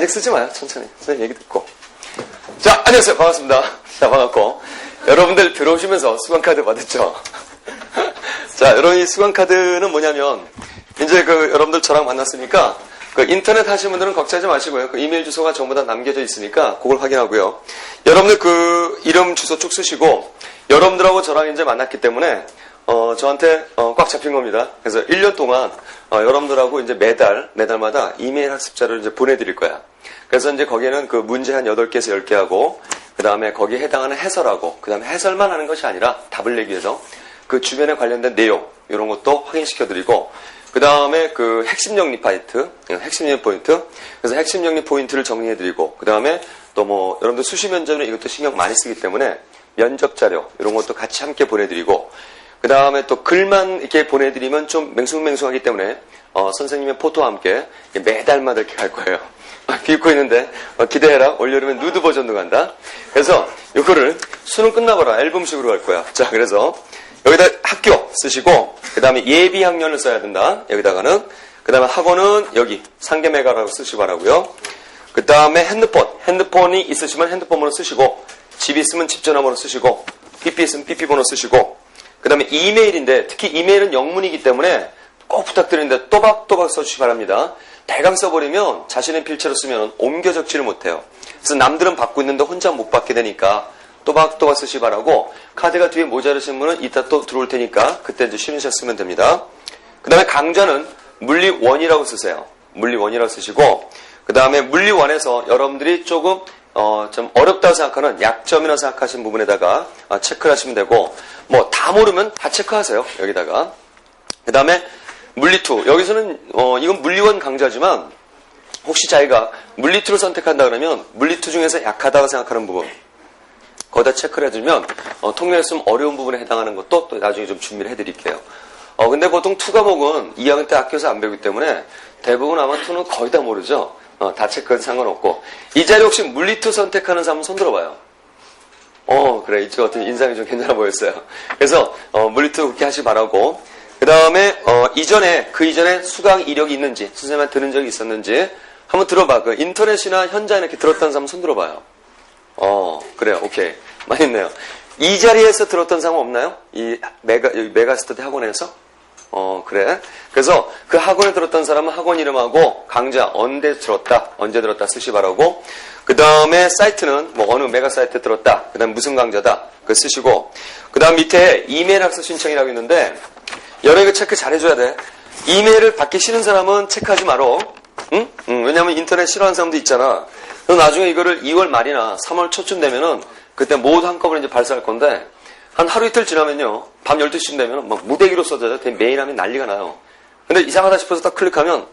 아직 쓰지 마요. 천천히. 선생님 얘기 듣고. 자, 안녕하세요. 반갑습니다. 자, 반갑고. 여러분들 들어오시면서 수강카드 받았죠? 자, 여러분 이 수강카드는 뭐냐면, 이제 여러분들 저랑 만났으니까, 인터넷 하시는 분들은 걱정하지 마시고요. 이메일 주소가 전부 다 남겨져 있으니까, 그걸 확인하고요. 여러분들 이름 주소 쭉 쓰시고, 여러분들하고 저랑 이제 만났기 때문에, 저한테, 꽉 잡힌 겁니다. 그래서 1년 동안, 여러분들하고 이제 매달마다 이메일 학습자를 이제 보내드릴 거야. 그래서 이제 거기에는 문제 한 8개에서 10개 하고, 그 다음에 거기에 해당하는 해설하고, 그 다음에 해설만 하는 것이 아니라 답을 내기 위해서 그 주변에 관련된 내용, 이런 것도 확인시켜드리고, 그 다음에 핵심 영리 포인트, 그래서 핵심 영리 포인트를 정리해드리고, 그 다음에 또 여러분들 수시 면접은 이것도 신경 많이 쓰기 때문에 면접 자료, 이런 것도 같이 함께 보내드리고, 그 다음에 또 글만 이렇게 보내드리면 좀 맹숭맹숭하기 때문에, 선생님의 포토와 함께 매달마다 이렇게 갈 거예요. 비웃고 있는데, 기대해라. 올여름엔 누드 버전도 간다. 그래서 이거를 수능 끝나봐라. 앨범식으로 갈 거야. 자, 그래서 여기다 학교 쓰시고, 그 다음에 예비 학년을 써야 된다. 여기다가는. 그 다음에 학원은 여기 상계매가라고 쓰시기 바라고요. 그 다음에 핸드폰이 있으시면 핸드폰 번호 쓰시고, 집 있으면 집 전화번호 쓰시고, PP 있으면 PP 번호 쓰시고, 그 다음에 이메일인데, 특히 이메일은 영문이기 때문에 꼭 부탁드리는데 또박또박 써주시기 바랍니다. 대강 써버리면 자신의 필체로 쓰면 옮겨 적지를 못해요. 그래서 남들은 받고 있는데 혼자 못 받게 되니까 또박또박 쓰시기 바라고, 카드가 뒤에 모자르신 분은 이따 또 들어올 테니까 그때 이제 쉬는 시간 쓰면 됩니다. 그 다음에 강좌는 물리1이라고 쓰세요. 물리1이라고 쓰시고, 그 다음에 물리1에서 여러분들이 조금 좀 어렵다고 생각하는 약점이라고 생각하시는 부분에다가 체크를 하시면 되고, 다 모르면 다 체크하세요. 여기다가. 그 다음에 물리2. 여기서는 이건 물리1 강좌지만 혹시 자기가 물리2를 선택한다 그러면 물리2 중에서 약하다고 생각하는 부분 거기다 체크를 해주면 통계에서 좀 어려운 부분에 해당하는 것도 또 나중에 좀 준비를 해드릴게요. 근데 보통 2 과목은 2학년 때 학교에서 안 배우기 때문에 대부분 아마 2는 거의 다 모르죠. 다 체크해도 상관없고. 이 자리 혹시 물리2 선택하는 사람 손 들어봐요. 그래. 이쪽 어떤 인상이 좀 괜찮아 보였어요. 그래서 물리2 그렇게 하시기 바라고. 그 다음에 그 이전에 수강 이력이 있는지, 선생님한테 들은 적이 있었는지 한번 들어봐. 인터넷이나 현장에 이렇게 들었던 사람 손 들어봐요. 그래요. 오케이. 많이 있네요. 이 자리에서 들었던 사람 없나요? 이 메가스터디 학원에서? 그래. 그래서 그 학원에 들었던 사람은 학원 이름하고 강좌 언제 들었다 쓰시 바라고. 그 다음에 사이트는 어느 메가 사이트에 들었다. 그 다음 무슨 강좌다. 그거 쓰시고. 그 다음 밑에 이메일 학습 신청이라고 있는데, 여러 이거 체크 잘 해줘야 돼. 이메일을 받기 싫은 사람은 체크하지 말어. 응? 왜냐면 인터넷 싫어하는 사람도 있잖아. 그래서 나중에 이거를 2월 말이나 3월 초쯤 되면은 그때 모두 한꺼번에 이제 발사할 건데, 한 하루 이틀 지나면요, 밤 12시쯤 되면은 무대기로 써져요. 메일 하면 난리가 나요. 근데 이상하다 싶어서 딱 클릭하면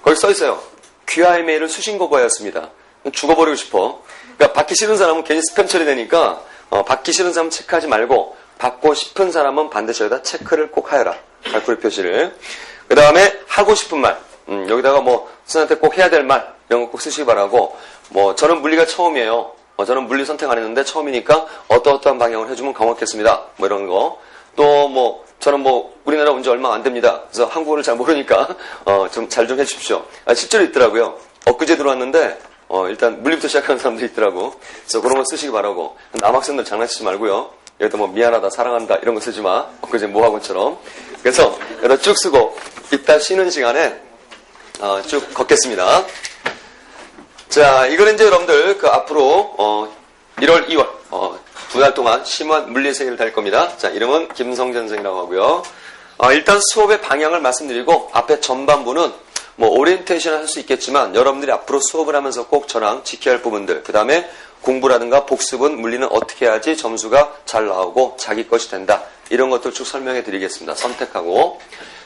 거기 써 있어요. 귀하의 메일을 수신거부하였습니다. 죽어버리고 싶어. 그러니까 받기 싫은 사람은 괜히 스팸 처리되니까 받기 싫은 사람은 체크하지 말고 받고 싶은 사람은 반드시 여기다 체크를 꼭 하여라. 발코리 표시를. 그 다음에 하고 싶은 말. 여기다가 선생님한테 꼭 해야 될 말 이런 거 꼭 쓰시기 바라고. 저는 물리가 처음이에요. 저는 물리 선택 안 했는데 처음이니까 어떠한 방향을 해주면 고맙겠습니다. 이런 거. 또 저는 우리나라 온 지 얼마 안 됩니다. 그래서 한국어를 잘 모르니까 좀 잘 좀 해주십시오. 실제로 있더라고요. 엊그제 들어왔는데 일단 물리부터 시작하는 사람들이 있더라고. 그래서 그런 거 쓰시기 바라고. 남학생들 장난치지 말고요. 여기다 미안하다, 사랑한다 이런 거 쓰지 마. 엊그제 모학원처럼. 그래서 여기다 쭉 쓰고 이따 쉬는 시간에 쭉 걷겠습니다. 자, 이거는 이제 여러분들 앞으로 1월, 2월 2달 동안 심한 물리 세계를 달 겁니다. 자, 이름은 김성전 선생이라고 하고요. 일단 수업의 방향을 말씀드리고 앞에 전반부는 오리엔테이션을 할 수 있겠지만 여러분들이 앞으로 수업을 하면서 꼭 저랑 지켜야 할 부분들, 그 다음에 공부라든가 복습은 물리는 어떻게 해야지 점수가 잘 나오고 자기 것이 된다. 이런 것들 쭉 설명해 드리겠습니다. 선택하고.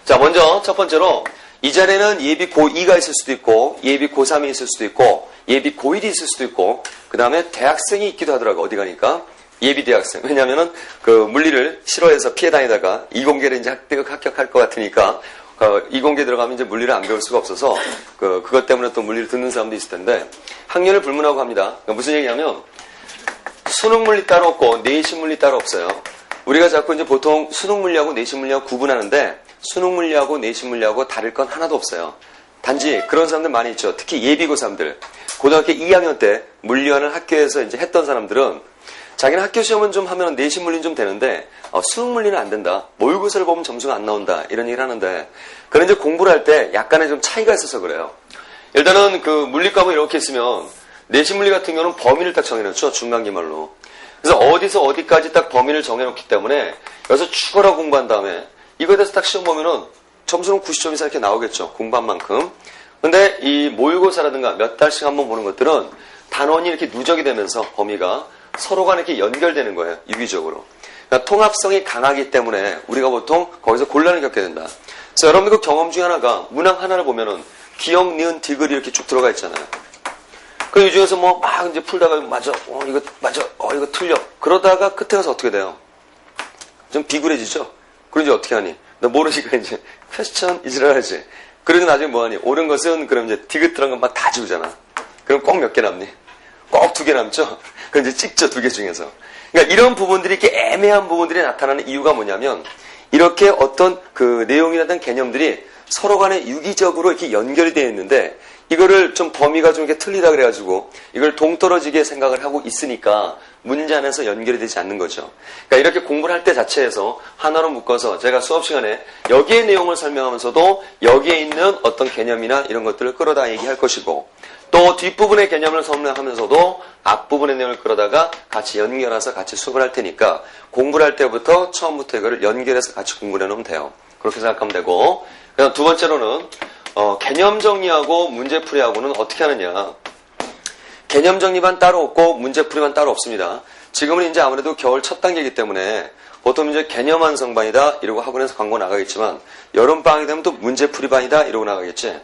자, 먼저 첫 번째로 이 자리에는 예비 고2가 있을 수도 있고 예비 고3이 있을 수도 있고 예비 고1이 있을 수도 있고 그 다음에 대학생이 있기도 하더라고. 어디 가니까. 예비 대학생. 왜냐면은 물리를 싫어해서 피해 다니다가 이공계를 이제 합격할 것 같으니까 이공계 들어가면 이제 물리를 안 배울 수가 없어서 그것 때문에 또 물리를 듣는 사람도 있을 텐데 학년을 불문하고 합니다. 그러니까 무슨 얘기냐면 수능 물리 따로 없고 내신 물리 따로 없어요. 우리가 자꾸 이제 보통 수능 물리하고 내신 물리하고 구분하는데 수능 물리하고 내신 물리하고 다를 건 하나도 없어요. 단지 그런 사람들 많이 있죠. 특히 예비고 사람들. 고등학교 2학년 때 물리화를 학교에서 이제 했던 사람들은 자기는 학교 시험은 좀 하면 내신 물리는 좀 되는데 수능 물리는 안 된다. 모의고사를 보면 점수가 안 나온다. 이런 얘기를 하는데 그런 이제 공부를 할 때 약간의 좀 차이가 있어서 그래요. 일단은 그 물리 과목 이렇게 있으면 내신 물리 같은 경우는 범위를 딱 정해놓죠. 중간기말로. 그래서 어디서 어디까지 딱 범위를 정해놓기 때문에 여기서 추가로 공부한 다음에 이거에 대해서 딱 시험 보면은 점수는 90점 이상 이렇게 나오겠죠. 공부한 만큼. 근데 이 모의고사라든가 몇 달씩 한번 보는 것들은 단원이 이렇게 누적이 되면서 범위가 서로 간에 이렇게 연결되는 거예요. 유기적으로. 그러니까 통합성이 강하기 때문에 우리가 보통 거기서 곤란을 겪게 된다. 그래서 여러분들 그 경험 중에 하나가 문항 하나를 보면은 기역, 니은, 디귿이 이렇게 쭉 들어가 있잖아요. 그 이 중에서 뭐 막 이제 풀다가 맞아, 이거 맞아, 이거 틀려. 그러다가 끝에 가서 어떻게 돼요? 좀 비굴해지죠? 그럼 이제 어떻게 하니? 너 모르니까 이제 퀘스천 이지랄 하지. 그러고 나중에 뭐 하니? 옳은 것은 그럼 이제 디귿 들어간 것만 다 지우잖아. 그럼 꼭 몇 개 남니? 꼭 2개 남죠? 그럼 이제 찍죠, 2개 중에서. 그러니까 이런 부분들이 이렇게 애매한 부분들이 나타나는 이유가 뭐냐면 이렇게 어떤 그 내용이라든 개념들이 서로 간에 유기적으로 이렇게 연결이 되어 있는데 이거를 좀 범위가 좀 이렇게 틀리다 그래가지고 이걸 동떨어지게 생각을 하고 있으니까 문제 안에서 연결이 되지 않는 거죠. 그러니까 이렇게 공부를 할 때 자체에서 하나로 묶어서 제가 수업 시간에 여기의 내용을 설명하면서도 여기에 있는 어떤 개념이나 이런 것들을 끌어다 얘기할 것이고 또 뒷부분의 개념을 설명하면서도 앞부분의 내용을 끌어다가 같이 연결해서 같이 수업을 할 테니까 공부를 할 때부터 처음부터 이거를 연결해서 같이 공부를 해놓으면 돼요. 그렇게 생각하면 되고 그다음 두 번째로는 개념 정리하고 문제풀이하고는 어떻게 하느냐. 개념 정리반 따로 없고 문제풀이반 따로 없습니다. 지금은 이제 아무래도 겨울 첫 단계이기 때문에 보통 이제 개념 완성반이다 이러고 학원에서 광고 나가겠지만 여름방학이 되면 또 문제풀이반이다 이러고 나가겠지.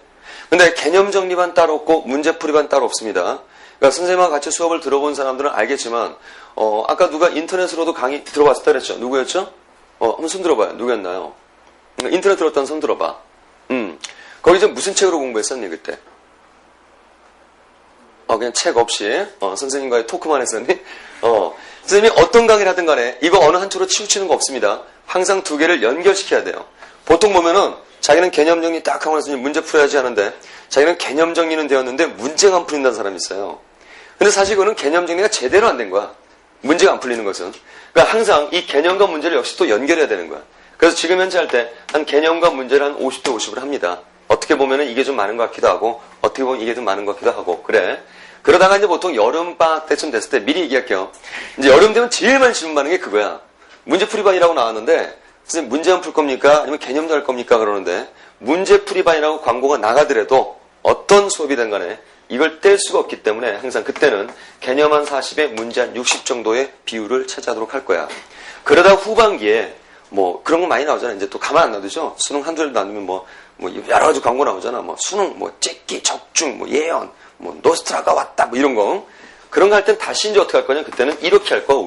근데 개념 정리반 따로 없고 문제풀이반 따로 없습니다. 그러니까 선생님과 같이 수업을 들어본 사람들은 알겠지만 아까 누가 인터넷으로도 강의 들어봤다 그랬죠? 누구였죠? 한번 손 들어봐요. 누구였나요? 인터넷 들었다는 손 들어봐. 거기 좀 무슨 책으로 공부했었니 그때? 그냥 책 없이 선생님과의 토크만 했었니? 선생님이 어떤 강의를 하든 간에 이거 어느 한쪽으로 치우치는 거 없습니다. 항상 2개를 연결시켜야 돼요. 보통 보면은 자기는 개념 정리 딱 하고 나서 문제 풀어야지 하는데 자기는 개념 정리는 되었는데 문제가 안 풀린다는 사람이 있어요. 근데 사실 그거는 개념 정리가 제대로 안 된 거야. 문제가 안 풀리는 것은. 그러니까 항상 이 개념과 문제를 역시 또 연결해야 되는 거야. 그래서 지금 현재 할 때 한 개념과 문제를 한 50대 50을 합니다. 어떻게 보면은 이게 좀 많은 것 같기도 하고 어떻게 보면 이게 좀 많은 것 같기도 하고 그래. 그러다가 이제 보통 여름방학 때쯤 됐을 때 미리 얘기할게요. 이제 여름 되면 제일 많이 질문 받는 게 그거야. 문제풀이반이라고 나왔는데 선생님 문제만 풀 겁니까? 아니면 개념도 할 겁니까? 그러는데 문제풀이반이라고 광고가 나가더라도 어떤 수업이든 간에 이걸 뗄 수가 없기 때문에 항상 그때는 개념 한 40에 문제 한 60 정도의 비율을 차지하도록 할 거야. 그러다 후반기에 뭐 그런 거 많이 나오잖아. 이제 또 가만 안 놔두죠. 수능 한두 달도 안 되면 뭐 여러 가지 광고 나오잖아. 뭐 수능 뭐 찍기 적중 뭐 예언 뭐 노스트라가 왔다 뭐 이런 거. 그런 거 할 땐 다시 이제 어떻게 할 거냐? 그때는 이렇게 할 거야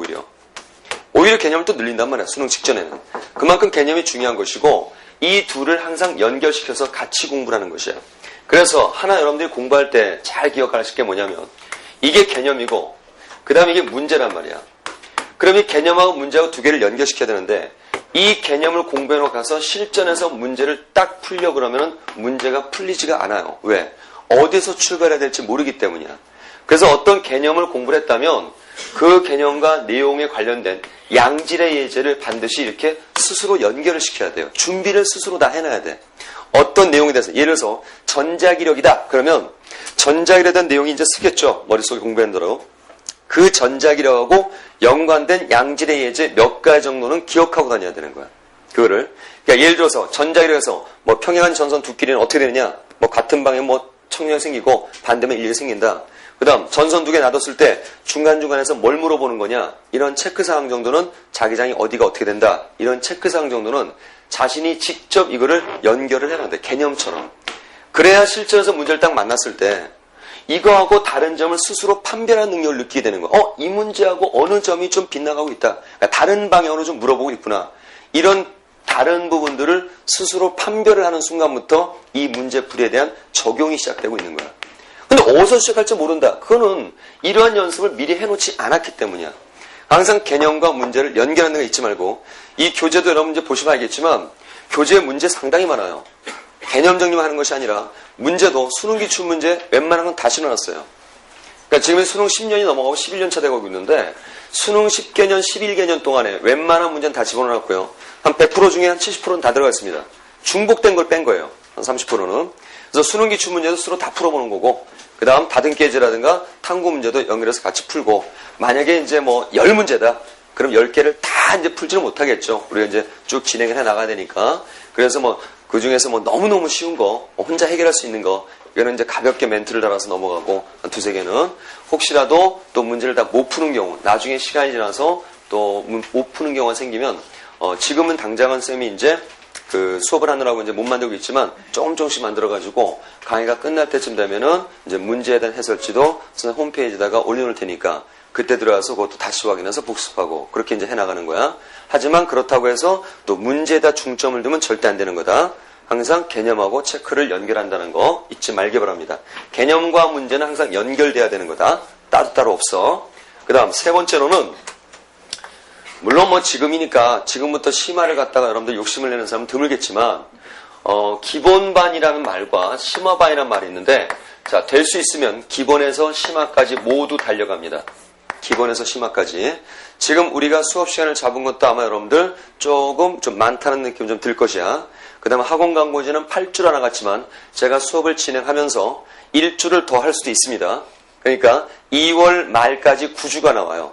오히려 개념을 또 늘린단 말이야. 수능 직전에는. 그만큼 개념이 중요한 것이고 이 둘을 항상 연결시켜서 같이 공부를 하는 것이야. 그래서 하나 여러분들이 공부할 때 잘 기억하실 게 뭐냐면 이게 개념이고 그 다음에 이게 문제란 말이야. 그럼 이 개념하고 문제하고 2개를 연결시켜야 되는데 이 개념을 공부해놓고 가서 실전에서 문제를 딱 풀려 그러면은 문제가 풀리지가 않아요. 왜? 어디서 출발해야 될지 모르기 때문이야. 그래서 어떤 개념을 공부를 했다면 그 개념과 내용에 관련된 양질의 예제를 반드시 이렇게 스스로 연결을 시켜야 돼요. 준비를 스스로 다 해놔야 돼. 어떤 내용에 대해서 예를 들어서 전자기력이다. 그러면 전자기력에 대한 내용이 이제 쓰겠죠. 머릿속에 공부한 대로. 그 전자기력하고 연관된 양질의 예제 몇 가지 정도는 기억하고 다녀야 되는 거야. 그거를. 그러니까 예를 들어서 전자기력에서 뭐 평행한 전선 두끼리는 어떻게 되느냐. 뭐 같은 방에 뭐 청력이 생기고 반대면 인력이 생긴다. 그 다음 전선 2개 놔뒀을 때 중간중간에서 뭘 물어보는 거냐. 이런 체크사항 정도는 자기장이 어디가 어떻게 된다. 이런 체크사항 정도는 자신이 직접 이거를 연결을 해놔야 돼. 개념처럼. 그래야 실전에서 문제를 딱 만났을 때 이거하고 다른 점을 스스로 판별하는 능력을 느끼게 되는 거야. 이 문제하고 어느 점이 좀 빗나가고 있다. 그러니까 다른 방향으로 좀 물어보고 있구나. 이런 다른 부분들을 스스로 판별을 하는 순간부터 이 문제풀이에 대한 적용이 시작되고 있는 거야. 근데 어디서 시작할지 모른다. 그거는 이러한 연습을 미리 해놓지 않았기 때문이야. 항상 개념과 문제를 연결하는 거 잊지 말고 이 교재도 여러분 이제 보시면 알겠지만 교재 문제 상당히 많아요. 개념 정리하는 것이 아니라 문제도 수능 기출 문제 웬만한 건 다 실어놨어요. 그러니까 지금 수능 10년이 넘어가고 11년 차 되고 있는데 수능 10개년, 11개년 동안에 웬만한 문제는 다 집어넣었고요. 한 100% 중에 한 70%는 다 들어가 있습니다. 중복된 걸 뺀 거예요. 한 30%는. 그래서 수능 기출 문제도 스스로 다 풀어보는 거고 그 다음 다등깨지라든가 탐구 문제도 연결해서 같이 풀고 만약에 이제 뭐 10문제다. 그럼 10개를 다 이제 풀지는 못하겠죠. 우리가 이제 쭉 진행을 해 나가야 되니까. 그래서 뭐 그 중에서 뭐 너무너무 쉬운 거, 혼자 해결할 수 있는 거, 이거는 이제 가볍게 멘트를 달아서 넘어가고, 한 두세 개는. 혹시라도 또 문제를 다 못 푸는 경우, 나중에 시간이 지나서 또 못 푸는 경우가 생기면, 지금은 당장은 쌤이 이제 그 수업을 하느라고 이제 못 만들고 있지만, 조금씩 만들어가지고, 강의가 끝날 때쯤 되면은, 이제 문제에 대한 해설지도 선생님 홈페이지에다가 올려놓을 테니까, 그때 들어가서 그것도 다시 확인해서 복습하고 그렇게 이제 해나가는 거야. 하지만 그렇다고 해서 또 문제에다 중점을 두면 절대 안 되는 거다. 항상 개념하고 체크를 연결한다는 거 잊지 말기 바랍니다. 개념과 문제는 항상 연결돼야 되는 거다. 따로따로 없어. 그 다음 세 번째로는 물론 뭐 지금이니까 지금부터 심화를 갖다가 여러분들 욕심을 내는 사람은 드물겠지만 기본반이라는 말과 심화반이라는 말이 있는데 자, 될 수 있으면 기본에서 심화까지 모두 달려갑니다. 기본에서 심화까지. 지금 우리가 수업 시간을 잡은 것도 아마 여러분들 조금 좀 많다는 느낌 좀 들 것이야. 그 다음에 학원 광고지는 8줄 하나 같지만 제가 수업을 진행하면서 1줄을 더 할 수도 있습니다. 그러니까 2월 말까지 9주가 나와요.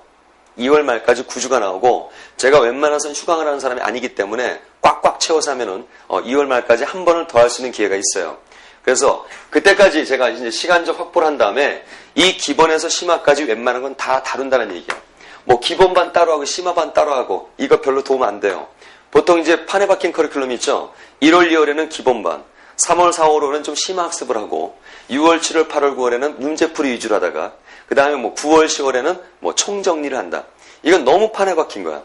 2월 말까지 9주가 나오고 제가 웬만해서는 휴강을 하는 사람이 아니기 때문에 꽉꽉 채워서 하면은 2월 말까지 한 번을 더 할 수 있는 기회가 있어요. 그래서 그때까지 제가 이제 시간적 확보를 한 다음에 이 기본에서 심화까지 웬만한 건 다 다룬다는 얘기야. 뭐 기본반 따로 하고 심화반 따로 하고 이거 별로 도움 안 돼요. 보통 이제 판에 박힌 커리큘럼이 있죠. 1월, 2월에는 기본반, 3월, 4월, 5월에는 좀 심화 학습을 하고 6월, 7월, 8월, 9월에는 문제풀이 위주로 하다가 그 다음에 뭐 9월, 10월에는 뭐 총정리를 한다. 이건 너무 판에 박힌 거야.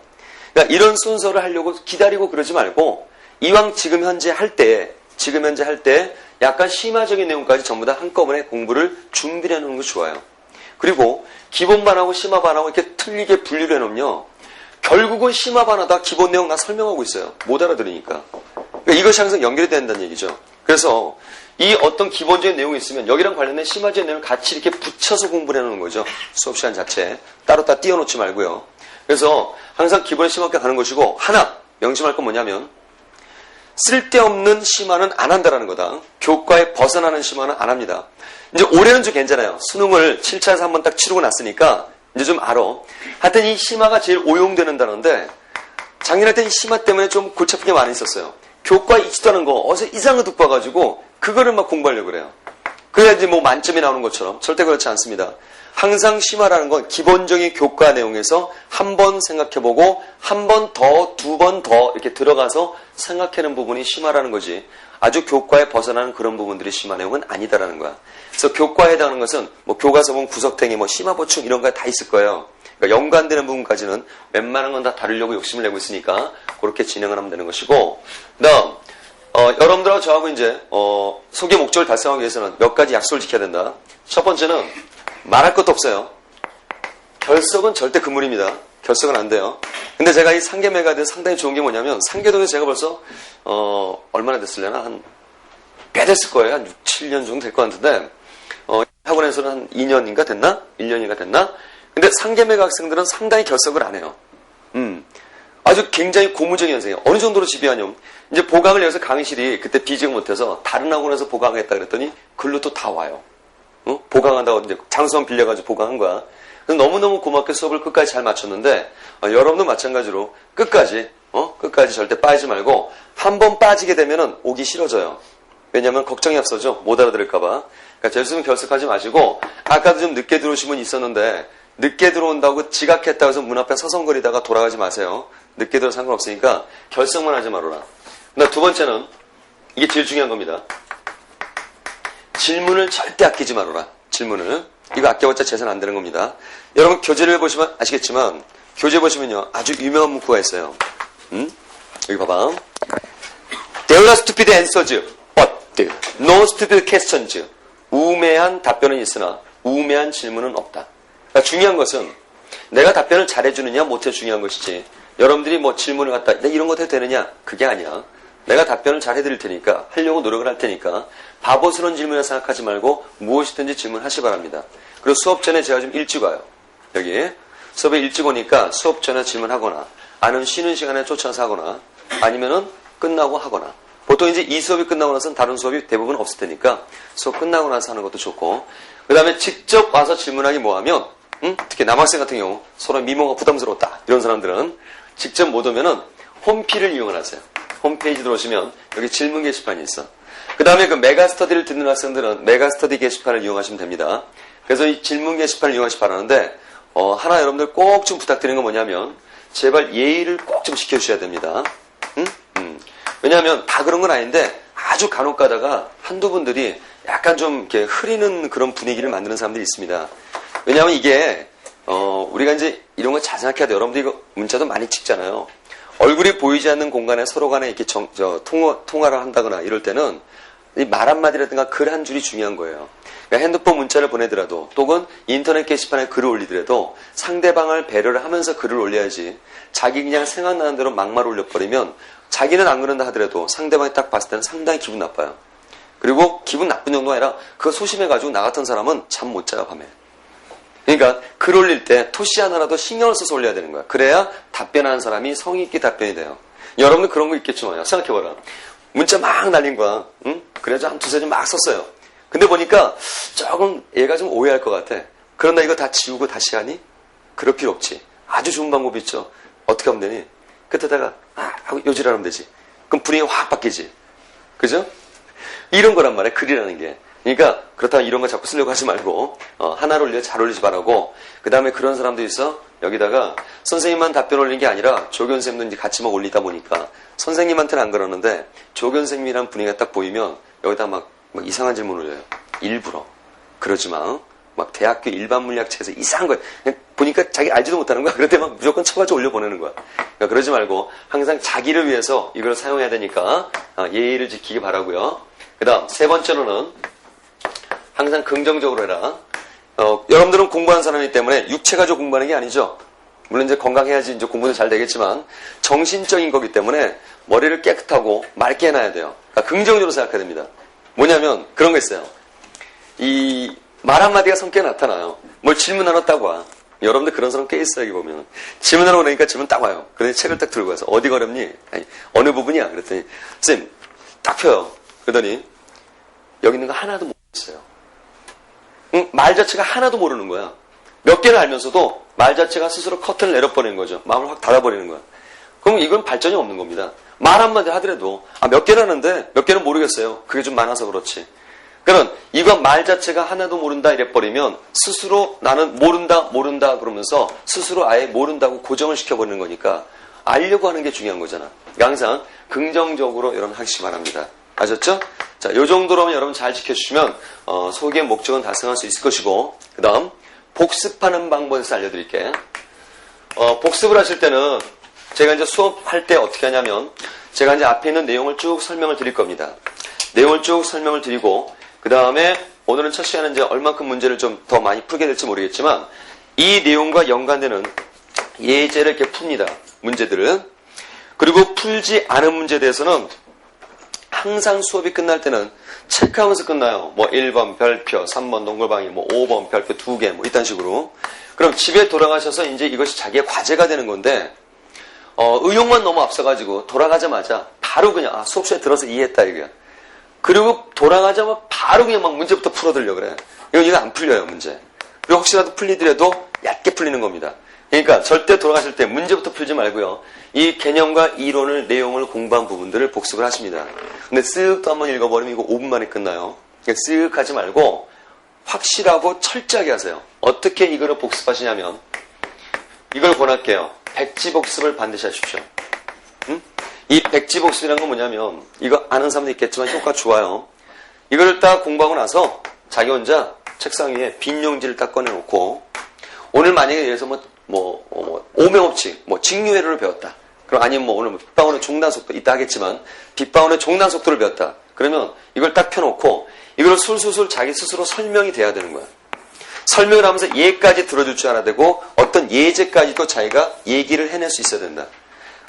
그러니까 이런 순서를 하려고 기다리고 그러지 말고 이왕 지금 현재 할 때 약간 심화적인 내용까지 전부 다 한꺼번에 공부를 준비해 놓는 게 좋아요. 그리고 기본반하고 심화반하고 이렇게 틀리게 분리를 해놓으면요. 결국은 심화반하다 기본 내용 나 설명하고 있어요. 못 알아들으니까. 그러니까 이것이 항상 연결이 된다는 얘기죠. 그래서 이 어떤 기본적인 내용이 있으면 여기랑 관련된 심화적인 내용을 같이 이렇게 붙여서 공부를 해놓는 거죠. 수업 시간 자체에. 따로 다 띄워놓지 말고요. 그래서 항상 기본에 심화하게 가는 것이고 하나 명심할 건 뭐냐면 쓸데없는 심화는 안 한다라는 거다. 교과에 벗어나는 심화는 안 합니다. 이제 올해는 좀 괜찮아요. 수능을 7차에서 한번 딱 치르고 났으니까 이제 좀 알아. 하여튼 이 심화가 제일 오용되는다는데 작년에 이 심화 때문에 좀 골치 아픈 게 많이 있었어요. 교과에 있지도 않은 거 어디서 이상한 거 듣고 와가지고 그거를 막 공부하려고 그래요. 그래야지 뭐 만점이 나오는 것처럼 절대 그렇지 않습니다. 항상 심화라는 건 기본적인 교과 내용에서 한 번 생각해보고 한 번 더, 두 번 더 이렇게 들어가서 생각하는 부분이 심화라는 거지 아주 교과에 벗어나는 그런 부분들이 심화 내용은 아니다라는 거야. 그래서 교과에 해당하는 것은 뭐 교과서 보면 구석탱이 뭐 심화 보충 이런 거 다 있을 거예요. 그러니까 연관되는 부분까지는 웬만한 건 다 다루려고 욕심을 내고 있으니까 그렇게 진행을 하면 되는 것이고 그다음 여러분들하고 저하고 이제 소개 목적을 달성하기 위해서는 몇 가지 약속을 지켜야 된다. 첫 번째는 말할 것도 없어요. 결석은 절대 금물입니다. 결석은 안 돼요. 근데 제가 이 상계매가 대해서 상당히 좋은 게 뭐냐면 상계동에서 제가 벌써 얼마나 됐을려나 한 꽤 됐을 거예요. 한 6, 7년 정도 될 것 같은데 학원에서는 한 2년인가 됐나? 1년인가 됐나? 근데 상계매가 학생들은 상당히 결석을 안 해요. 아주 굉장히 고무적인 현상이에요. 어느 정도로 집요하냐면 이제 보강을 여기서 강의실이 그때 비지가 못해서 다른 학원에서 보강했다 그랬더니 글로 또 다 와요. 보강한다고 이제 장소만 빌려가지고 보강한 거야. 그래서 너무너무 고맙게 수업을 끝까지 잘 마쳤는데 여러분도 마찬가지로 끝까지 절대 빠지지 말고 한 번 빠지게 되면은 오기 싫어져요. 왜냐면 걱정이 앞서죠. 못 알아들을까봐. 그러니까 재수는 결석하지 마시고 아까도 좀 늦게 들어오신 분이 있었는데 늦게 들어온다고 지각했다고 해서 문 앞에 서성거리다가 돌아가지 마세요. 늦게 들어도 상관없으니까 결석만 하지 말아라. 두 번째는 이게 제일 중요한 겁니다. 질문을 절대 아끼지 말아라. 질문을. 이거 아껴봤자 재산 안 되는 겁니다. 여러분 교재를 보시면 아시겠지만 교재 보시면요 아주 유명한 문구가 있어요. 여기 봐봐. There are stupid answers, but no stupid questions. 우매한 답변은 있으나 우매한 질문은 없다. 그러니까 중요한 것은 내가 답변을 잘해주느냐 못해 중요한 것이지 여러분들이 뭐 질문을 갖다 이런 것 해도 되느냐 그게 아니야. 내가 답변을 잘 해드릴 테니까, 하려고 노력을 할 테니까 바보스러운 질문을 생각하지 말고 무엇이든지 질문하시 바랍니다. 그리고 수업 전에 제가 좀 일찍 와요. 여기 수업에 일찍 오니까 수업 전에 질문하거나 아니면 쉬는 시간에 쫓아서 하거나 아니면은 끝나고 하거나, 보통 이제 이 수업이 끝나고 나서는 다른 수업이 대부분 없을 테니까 수업 끝나고 나서 하는 것도 좋고, 그 다음에 직접 와서 질문하기 뭐하면 특히 남학생 같은 경우 서로 미모가 부담스러웠다 이런 사람들은 직접 못 오면은 홈피를 이용을 하세요. 홈페이지 들어오시면 여기 질문 게시판이 있어. 그 다음에 그 메가스터디를 듣는 학생들은 메가스터디 게시판을 이용하시면 됩니다. 그래서 이 질문 게시판을 이용하시 바라는데 하나 여러분들 꼭 좀 부탁드리는 건 뭐냐면 제발 예의를 꼭 좀 지켜주셔야 됩니다. 왜냐하면 다 그런 건 아닌데 아주 간혹 가다가 한두 분들이 약간 좀 이렇게 흐리는 그런 분위기를 만드는 사람들이 있습니다. 왜냐하면 이게 우리가 이제 이런 거 잘 생각해야 돼요. 여러분들 이거 문자도 많이 찍잖아요. 얼굴이 보이지 않는 공간에 서로 간에 이렇게 통화를 한다거나 이럴 때는 이 말 한마디라든가 글 한 줄이 중요한 거예요. 그러니까 핸드폰 문자를 보내더라도 또는 인터넷 게시판에 글을 올리더라도 상대방을 배려를 하면서 글을 올려야지, 자기 그냥 생각나는 대로 막말 올려버리면 자기는 안 그런다 하더라도 상대방이 딱 봤을 때는 상당히 기분 나빠요. 그리고 기분 나쁜 정도가 아니라 그거 소심해가지고 나 같은 사람은 잠 못 자요, 밤에. 그러니까 글 올릴 때 토시 하나라도 신경을 써서 올려야 되는 거야. 그래야 답변하는 사람이 성의 있게 답변이 돼요. 여러분들 그런 거 있겠지만요. 생각해봐라. 문자 막 날린 거야. 응? 그래서 한 두세 줄 막 썼어요. 근데 보니까 조금 얘가 좀 오해할 것 같아. 그런다 이거 다 지우고 다시 하니? 그럴 필요 없지. 아주 좋은 방법이 있죠. 어떻게 하면 되니? 끝에다가 하고 요지라면 되지. 그럼 분위기가 확 바뀌지. 그죠? 이런 거란 말이야, 글이라는 게. 그러니까 그렇다면 이런 거 자꾸 쓰려고 하지 말고 하나를 올려 잘 올리지 말라고. 그 다음에 그런 사람도 있어. 여기다가 선생님만 답변 올리는 게 아니라 조교선생님도 이제 같이 막 올리다 보니까 선생님한테는 안 그러는데 조교선생님이란 분위기가 딱 보이면 여기다 막 이상한 질문 올려요. 일부러. 그러지 마. 막 대학교 일반 물리학책에서 이상한 거야. 그냥 보니까 자기 알지도 못하는 거야. 그럴 때 막 무조건 쳐가지고 올려보내는 거야. 그러니까 그러지 말고 항상 자기를 위해서 이걸 사용해야 되니까 예의를 지키기 바라고요. 그 다음 세 번째로는 항상 긍정적으로 해라. 여러분들은 공부하는 사람이기 때문에 육체 가지고 공부하는 게 아니죠. 물론 이제 건강해야지 이제 공부도 잘 되겠지만 정신적인 거기 때문에 머리를 깨끗하고 맑게 해놔야 돼요. 그러니까 긍정적으로 생각해야 됩니다. 뭐냐면 그런 거 있어요. 이 말 한마디가 성격에 나타나요. 뭘 질문 하나 딱 와. 여러분들 그런 사람 꽤 있어요. 여기 보면 질문하러 오니까 질문 딱 와요. 그래서 책을 딱 들고 와서 어디가 어렵니? 아니, 어느 부분이야? 그랬더니 선생님 딱 펴요. 그러더니 여기 있는 거 하나도 모르겠어요. 말 자체가 하나도 모르는 거야. 몇 개를 알면서도 말 자체가 스스로 커튼을 내려버리는 거죠. 마음을 확 닫아버리는 거야. 그럼 이건 발전이 없는 겁니다. 말 한마디 하더라도 몇 개를 하는데 몇 개는 모르겠어요. 그게 좀 많아서 그렇지. 그러면 이건 말 자체가 하나도 모른다 이래버리면 스스로 나는 모른다 그러면서 스스로 아예 모른다고 고정을 시켜버리는 거니까 알려고 하는 게 중요한 거잖아. 그러니까 항상 긍정적으로 여러분 하시기 바랍니다. 아셨죠? 자, 요 정도로만 여러분 잘 지켜주시면 소개의 목적은 달성할 수 있을 것이고, 그 다음 복습하는 방법에서 알려드릴게. 복습을 하실 때는 제가 이제 수업할 때 어떻게 하냐면 제가 이제 앞에 있는 내용을 쭉 설명을 드릴 겁니다. 내용을 쭉 설명을 드리고 그 다음에 오늘은 첫 시간에 이제 얼만큼 문제를 좀 더 많이 풀게 될지 모르겠지만 이 내용과 연관되는 예제를 이렇게 풉니다. 문제들은. 그리고 풀지 않은 문제에 대해서는 항상 수업이 끝날 때는 체크하면서 끝나요. 뭐 1번 별표, 3번 동글방이, 뭐 5번 별표 2개, 뭐 이딴 식으로. 그럼 집에 돌아가셔서 이제 이것이 자기의 과제가 되는 건데 의욕만 너무 앞서가지고 돌아가자마자 바로 그냥 수업 시간에 들어서 이해했다 이거야. 그리고 돌아가자마자 바로 그냥 막 문제부터 풀어들려 그래. 이거 안 풀려요, 문제. 그리고 혹시라도 풀리더라도 얕게 풀리는 겁니다. 그러니까 절대 돌아가실 때 문제부터 풀지 말고요. 이 개념과 이론을, 내용을 공부한 부분들을 복습을 하십니다. 근데 쓱 또 한번 읽어버리면 이거 5분 만에 끝나요. 그러니까 쓱 하지 말고 확실하고 철저하게 하세요. 어떻게 이거를 복습하시냐면 이걸 권할게요. 백지복습을 반드시 하십시오. 이 백지복습이라는 건 뭐냐면 이거 아는 사람도 있겠지만 효과 좋아요. 이거를 딱 공부하고 나서 자기 혼자 책상 위에 빈 용지를 딱 꺼내놓고 오늘 만약에 예를 들어서 오명업칙, 직류회로를 배웠다. 그럼 아니면 오늘 빗방울의 종단속도 이따 하겠지만 빗방울의 종단속도를 배웠다. 그러면 이걸 딱 펴놓고 이걸 술술술 자기 스스로 설명이 돼야 되는 거야. 설명을 하면서 예까지 들어줄 줄 알아야 되고 어떤 예제까지도 자기가 얘기를 해낼 수 있어야 된다.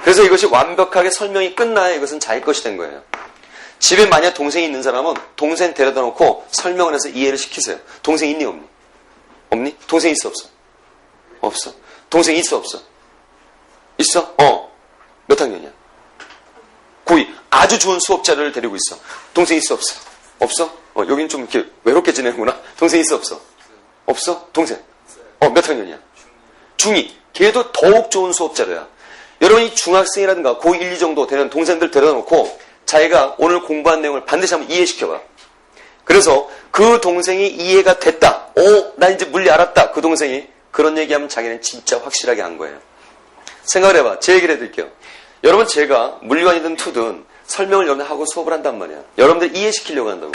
그래서 이것이 완벽하게 설명이 끝나야 이것은 자기 것이 된 거예요. 집에 만약 동생이 있는 사람은 동생 데려다 놓고 설명을 해서 이해를 시키세요. 동생 있니 없니? 없니? 동생 있어 없어? 없어. 동생 있어 없어? 있어? 몇 학년이야? 고2. 아주 좋은 수업자를 데리고 있어. 동생 있어 없어? 없어? 여긴 좀 이렇게 외롭게 지내는구나. 동생 있어 없어? 없어? 동생? 몇 학년이야? 중2. 걔도 더욱 좋은 수업자로야. 여러분이 중학생이라든가 고1, 2 정도 되는 동생들 데려다 놓고 자기가 오늘 공부한 내용을 반드시 한번 이해시켜봐. 그래서 그 동생이 이해가 됐다. 나 이제 물리 알았다. 그 동생이 그런 얘기하면 자기는 진짜 확실하게 한 거예요. 생각을 해봐. 제 얘기를 해드릴게요. 여러분 제가 물리관이든 투든 설명을 여러분들 하고 수업을 한단 말이야. 여러분들 이해시키려고 한다고.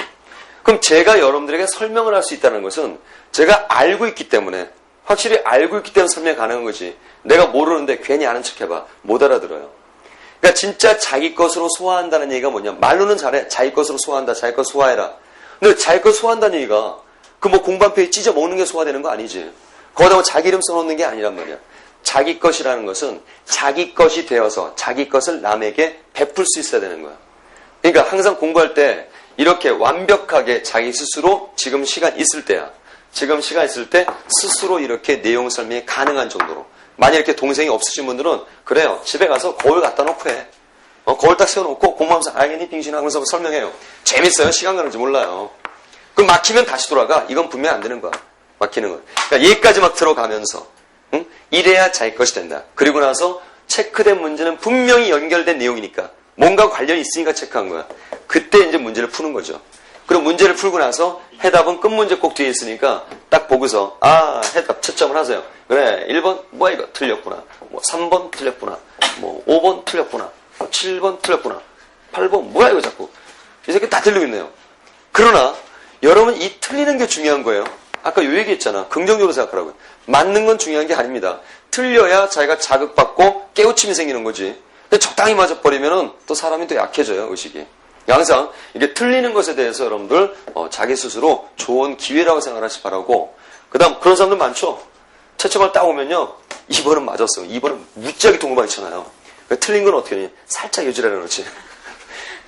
그럼 제가 여러분들에게 설명을 할 수 있다는 것은 제가 알고 있기 때문에 확실히 알고 있기 때문에 설명이 가능한 거지. 내가 모르는데 괜히 아는 척 해봐. 못 알아들어요. 그러니까 진짜 자기 것으로 소화한다는 얘기가 뭐냐. 말로는 잘해. 자기 것으로 소화한다. 자기 것 소화해라. 근데 자기 것 소화한다는 얘기가 그 뭐 공부한표에 찢어 먹는 게 소화되는 거 아니지. 거기다 뭐 자기 이름 써놓는 게 아니란 말이야. 자기 것이라는 것은 자기 것이 되어서 자기 것을 남에게 베풀 수 있어야 되는 거야. 그러니까 항상 공부할 때 이렇게 완벽하게 자기 스스로 지금 시간 있을 때야. 지금 시간 있을 때 스스로 이렇게 내용 설명이 가능한 정도로. 만약 이렇게 동생이 없으신 분들은 그래요. 집에 가서 거울 갖다 놓고 해. 거울 딱 세워놓고 공부하면서 알겠니 빙신아 하면서 설명해요. 재밌어요. 시간 가는지 몰라요. 그럼 막히면 다시 돌아가. 이건 분명 안 되는 거야. 막히는 건. 그러니까 얘기까지 막 들어가면서 이래야 자기 것이 된다. 그리고 나서 체크된 문제는 분명히 연결된 내용이니까 뭔가 관련이 있으니까 체크한 거야. 그때 이제 문제를 푸는 거죠. 그리고 문제를 풀고 나서 해답은 끝 문제 꼭 뒤에 있으니까 딱 보고서 해답 채점을 하세요. 그래 1번 뭐야 이거 틀렸구나. 뭐 3번 틀렸구나. 뭐 5번 틀렸구나. 7번 틀렸구나. 8번 뭐야 이거 자꾸. 이 새끼 다 틀리고 있네요. 그러나 여러분 이 틀리는 게 중요한 거예요. 아까 요 얘기했잖아. 긍정적으로 생각하라고요. 맞는 건 중요한 게 아닙니다. 틀려야 자기가 자극받고 깨우침이 생기는 거지. 근데 적당히 맞아버리면은 또 사람이 또 약해져요. 의식이. 항상 이게 틀리는 것에 대해서 여러분들 자기 스스로 좋은 기회라고 생각하시 바라고. 그 다음 그런 사람들 많죠. 채점을 따오면요. 2번은 맞았어. 2번은 무지하게 동그랗잖아요. 틀린 건 어떻게 하니? 살짝 유지라는 그렇지.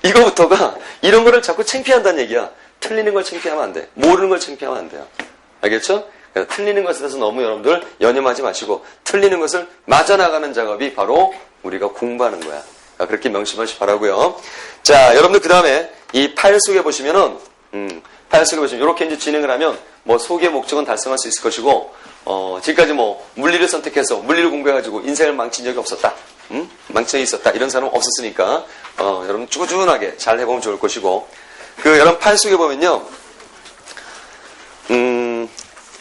이거부터가 이런 거를 자꾸 창피한다는 얘기야. 틀리는 걸 창피하면 안 돼. 모르는 걸 창피하면 안 돼요. 알겠죠? 그러니까 틀리는 것에 대해서 너무 여러분들 연연하지 마시고 틀리는 것을 맞아나가는 작업이 바로 우리가 공부하는 거야. 그렇게 명심하시 바라고요. 자, 여러분들 그 다음에 이 파일 속에 보시면은 파일 속에 보시면 이렇게 이제 진행을 하면 뭐 소개 목적은 달성할 수 있을 것이고 지금까지 뭐 물리를 선택해서 물리를 공부해가지고 인생을 망친 적이 없었다. 망친 적이 있었다. 이런 사람은 없었으니까 여러분 꾸준하게 잘 해보면 좋을 것이고 그 여러분 파일 속에 보면요.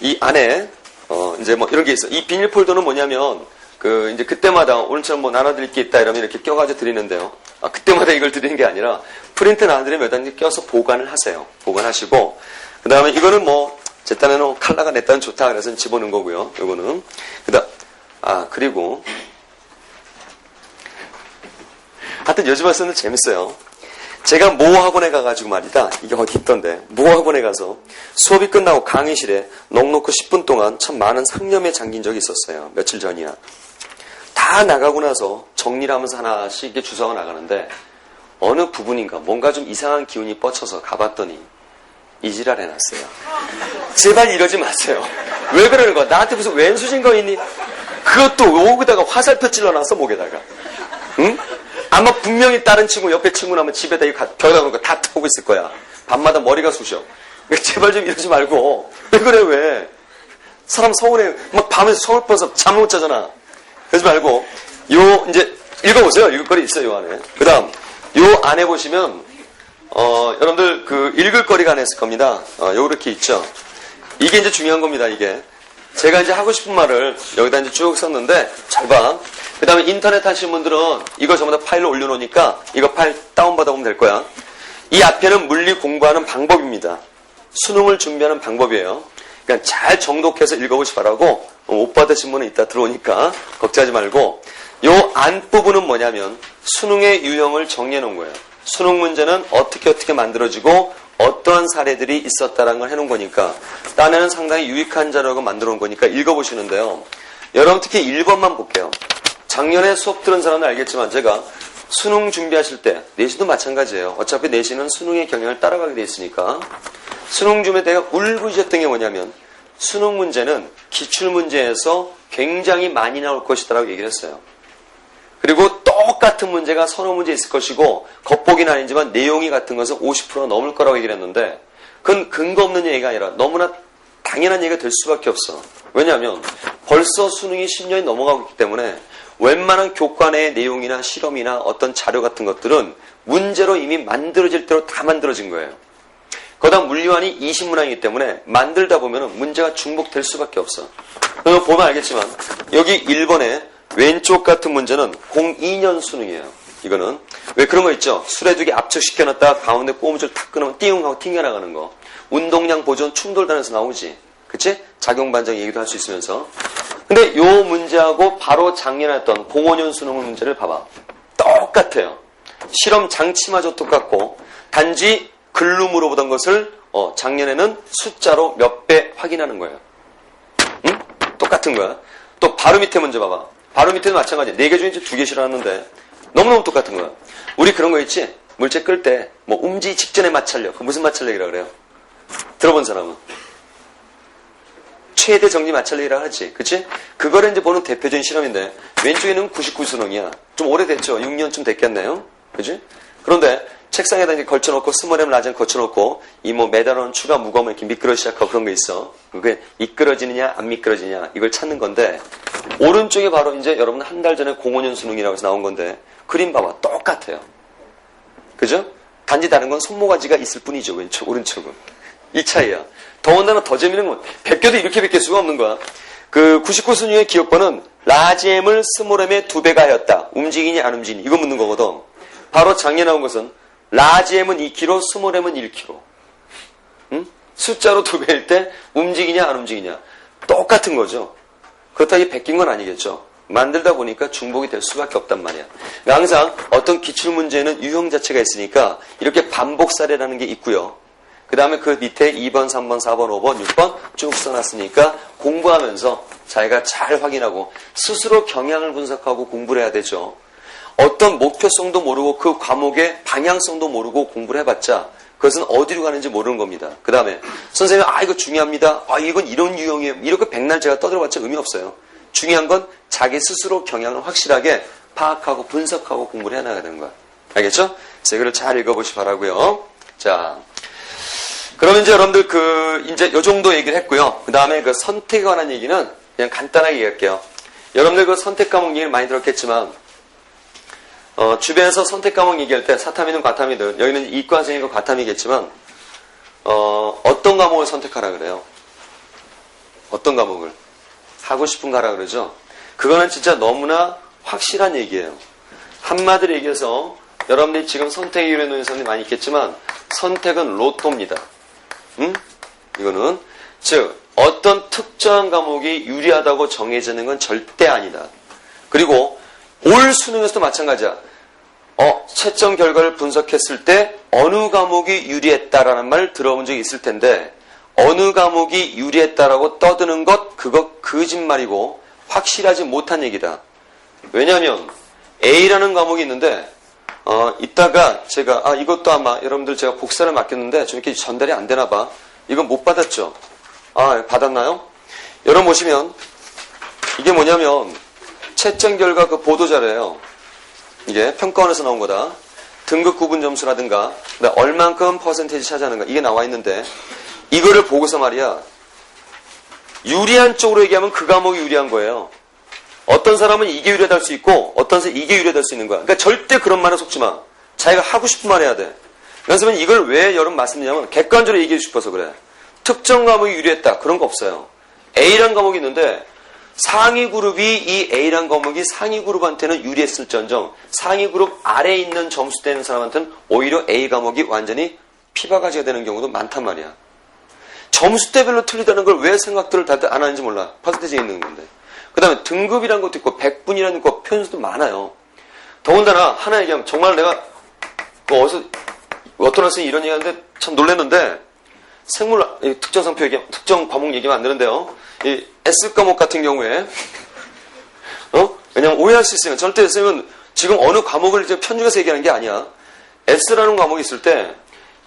이 안에 이제 뭐 이런 게 있어. 이 비닐 폴더는 뭐냐면 이제 그때마다 오늘처럼 뭐 나눠드릴 게 있다 이러면 이렇게 껴가지고 드리는데요. 그때마다 이걸 드리는 게 아니라 프린트 나눠드리면 몇 단지 껴서 보관을 하세요. 보관하시고 그 다음에 이거는 뭐 제 딴에는 칼라가 내 딴은 좋다 그래서 집어넣은 거고요. 이거는 그다음 그리고 하여튼 요즘 학생들 재밌어요. 제가 모 학원에 가가지고 말이다. 이게 어디 있던데. 모 학원에 가서 수업이 끝나고 강의실에 넉넉히 10분 동안 참 많은 상념에 잠긴 적이 있었어요. 며칠 전이야. 다 나가고 나서 정리를 하면서 하나씩 이렇게 주워가 나가는데 어느 부분인가 뭔가 좀 이상한 기운이 뻗쳐서 가봤더니 이지랄 해놨어요. 제발 이러지 마세요. 왜 그러는 거야? 나한테 무슨 왼수 증거 있니? 그것도 여기다가 화살표 찔러놨어 목에다가. 응? 아마 분명히 다른 친구, 옆에 친구라면 집에다 이거 벽에다 놓은 거 다 타고 있을 거야. 밤마다 머리가 쑤셔. 제발 좀 이러지 말고. 왜 그래, 왜? 사람 서운해. 막 밤에 서울 퍼서 잠을 못 자잖아. 그러지 말고. 이제, 읽어보세요. 읽을 거리 있어요, 요 안에. 그 다음, 요 안에 보시면, 여러분들 읽을 거리가 안에 있을 겁니다. 요렇게 있죠. 이게 이제 중요한 겁니다, 이게. 제가 이제 하고 싶은 말을 여기다 이제 쭉 썼는데, 잘 봐. 그 다음에 인터넷 하시는 분들은 이거 전부 다 파일로 올려놓으니까 이거 파일 다운받아 보면 될 거야. 이 앞에는 물리 공부하는 방법입니다. 수능을 준비하는 방법이에요. 그러니까 잘 정독해서 읽어보시 바라고 못 받으신 분은 이따 들어오니까 걱정하지 말고 요 안부분은 뭐냐면 수능의 유형을 정리해 놓은 거예요. 수능 문제는 어떻게 만들어지고 어떠한 사례들이 있었다라는 걸 해놓은 거니까 딴에는 상당히 유익한 자료가 만들어 놓은 거니까 읽어보시는데요. 여러분 특히 1번만 볼게요. 작년에 수업 들은 사람은 알겠지만 제가 수능 준비하실 때 내신도 마찬가지예요. 어차피 내신은 수능의 경향을 따라가게 돼 있으니까 수능 준비 때가 울부짖었던 게 뭐냐면 수능 문제는 기출문제에서 굉장히 많이 나올 것이다라고 얘기를 했어요. 그리고 똑같은 문제가 서너 문제 있을 것이고 겉보기는 아니지만 내용이 같은 것은 50% 넘을 거라고 얘기를 했는데 그건 근거 없는 얘기가 아니라 너무나 당연한 얘기가 될 수밖에 없어. 왜냐하면 벌써 수능이 10년이 넘어가고 있기 때문에 웬만한 교과 내의 내용이나 실험이나 어떤 자료 같은 것들은 문제로 이미 만들어질 대로 다 만들어진 거예요. 거기다 물리완이 20문항이기 때문에 만들다 보면 문제가 중복될 수밖에 없어. 그래서 보면 알겠지만 여기 1번에 왼쪽 같은 문제는 02년 수능이에요. 이거는 왜 그런 거 있죠? 수레두개 압축시켜놨다가 가운데 꼬무줄 탁 끊으면 띵 하고 튕겨나가는 거. 운동량 보존 충돌단에서 나오지. 그치? 작용반정 얘기도 할 수 있으면서. 근데 요 문제하고 바로 작년에 했던 05년 수능 문제를 봐봐. 똑같아요. 실험 장치마저 똑같고 단지 글로 물어보던 것을 작년에는 숫자로 몇 배 확인하는 거예요. 응? 똑같은 거야. 또 바로 밑에 문제 봐봐. 바로 밑에도 마찬가지야. 4개 중에 2개 실험하는데 너무너무 똑같은 거야. 우리 그런 거 있지? 물체 끌 때 뭐 움직이 직전에 마찰력. 그 무슨 마찰력이라고 그래요? 들어본 사람은? 최대 정리 마찰력이라고 하지. 그치? 그거를 이제 보는 대표적인 실험인데 왼쪽에는 99 수능이야. 좀 오래됐죠? 6년쯤 됐겠네요. 그치? 그런데 책상에다 이렇게 걸쳐놓고 스모렘 라젠 걸쳐놓고 이 뭐 매달아놓은 추가 무거우면 이렇게 미끄러 시작하고 그런 거 있어. 그게 미끄러지느냐 안 미끄러지느냐 이걸 찾는 건데 오른쪽에 바로 이제 여러분 한 달 전에 05년 수능이라고 해서 나온 건데 그림 봐봐. 똑같아요. 그죠? 단지 다른 건 손모가지가 있을 뿐이죠. 왼쪽 오른쪽은. 이 차이야. 더군다나 더 재밌는 건 베껴도 이렇게 베낄 수가 없는 거야. 그 99 수능의 기억번은 라지엠을 스모렘의 2배가 하였다. 움직이니 안 움직이니 이거 묻는 거거든. 바로 작년에 나온 것은 라지엠은 2kg, 스모렘은 1kg. 응? 숫자로 2배일 때 움직이냐 안 움직이냐 똑같은 거죠. 그렇다고 베낀 건 아니겠죠. 만들다 보니까 중복이 될 수밖에 없단 말이야. 그러니까 항상 어떤 기출문제는 유형 자체가 있으니까 이렇게 반복 사례라는 게 있고요. 그 다음에 그 밑에 2번, 3번, 4번, 5번, 6번 쭉 써놨으니까 공부하면서 자기가 잘 확인하고 스스로 경향을 분석하고 공부를 해야 되죠. 어떤 목표성도 모르고 그 과목의 방향성도 모르고 공부를 해봤자 그것은 어디로 가는지 모르는 겁니다. 그 다음에 선생님 이거 중요합니다. 이건 이런 유형이에요. 이렇게 백날 제가 떠들어봤자 의미 없어요. 중요한 건 자기 스스로 경향을 확실하게 파악하고 분석하고 공부를 해나가야 되는 거야. 알겠죠? 그래서 이거를 잘 읽어보시 바라고요. 자, 그러면 이제 여러분들 이제 요 정도 얘기를 했고요. 그 다음에 그 선택에 관한 얘기는 그냥 간단하게 얘기할게요. 여러분들 그 선택 과목 얘기를 많이 들었겠지만 주변에서 선택 과목 얘기할 때 사탐이든 과탐이든 여기는 이과생이고 과탐이겠지만 어떤 과목을 선택하라 그래요? 어떤 과목을? 하고 싶은 거라 그러죠? 그거는 진짜 너무나 확실한 얘기예요. 한마디로 얘기해서 여러분들이 지금 선택 이유에 놓인 사람들이 많이 있겠지만 선택은 로또입니다. 응? 이거는 즉 어떤 특정한 과목이 유리하다고 정해지는 건 절대 아니다. 그리고 올 수능에서도 마찬가지야. 채점 결과를 분석했을 때 어느 과목이 유리했다라는 말 들어본 적이 있을 텐데 어느 과목이 유리했다라고 떠드는 것 그거 거짓말이고 확실하지 못한 얘기다. 왜냐하면 A라는 과목이 있는데 이따가 제가 이것도 아마 여러분들 제가 복사를 맡겼는데 좀 이렇게 전달이 안 되나 봐. 이건 못 받았죠? 받았나요? 여러분 보시면 이게 뭐냐면 채점 결과 그 보도자료예요. 이게 평가원에서 나온 거다. 등급 구분 점수라든가 얼만큼 퍼센테이지 차지하는가 이게 나와 있는데 이거를 보고서 말이야 유리한 쪽으로 얘기하면 그 과목이 유리한 거예요. 어떤 사람은 이게 유리할 수 있고 어떤 사람은 이게 유리할 수 있는 거야. 그러니까 절대 그런 말에 속지 마. 자기가 하고 싶은 말 해야 돼. 그래서 이걸 왜 여러분 말씀드리냐면 객관적으로 얘기해 싶어서 그래. 특정 과목이 유리했다. 그런 거 없어요. A라는 과목이 있는데 상위 그룹이 이 A라는 과목이 상위 그룹한테는 유리했을지언정 상위 그룹 아래에 있는 점수 되는 사람한테는 오히려 A 과목이 완전히 피바가지가 되는 경우도 많단 말이야. 점수대별로 틀리다는 걸 왜 생각들을 다 안 하는지 몰라. 퍼센테이지에 있는 건데. 그 다음에 등급이라는 것도 있고 100분이라는 거 표현수도 많아요. 더군다나 하나 얘기하면 정말 내가 어디서 어떤 학생이 이런 얘기하는데 참 놀랐는데 생물 특정 상표 얘기 특정 과목 얘기하면 안 되는데요. 이 S 과목 같은 경우에 왜냐면 오해할 수 있으니까. 절대 S면 지금 어느 과목을 이제 편중해서 얘기하는 게 아니야. S라는 과목이 있을 때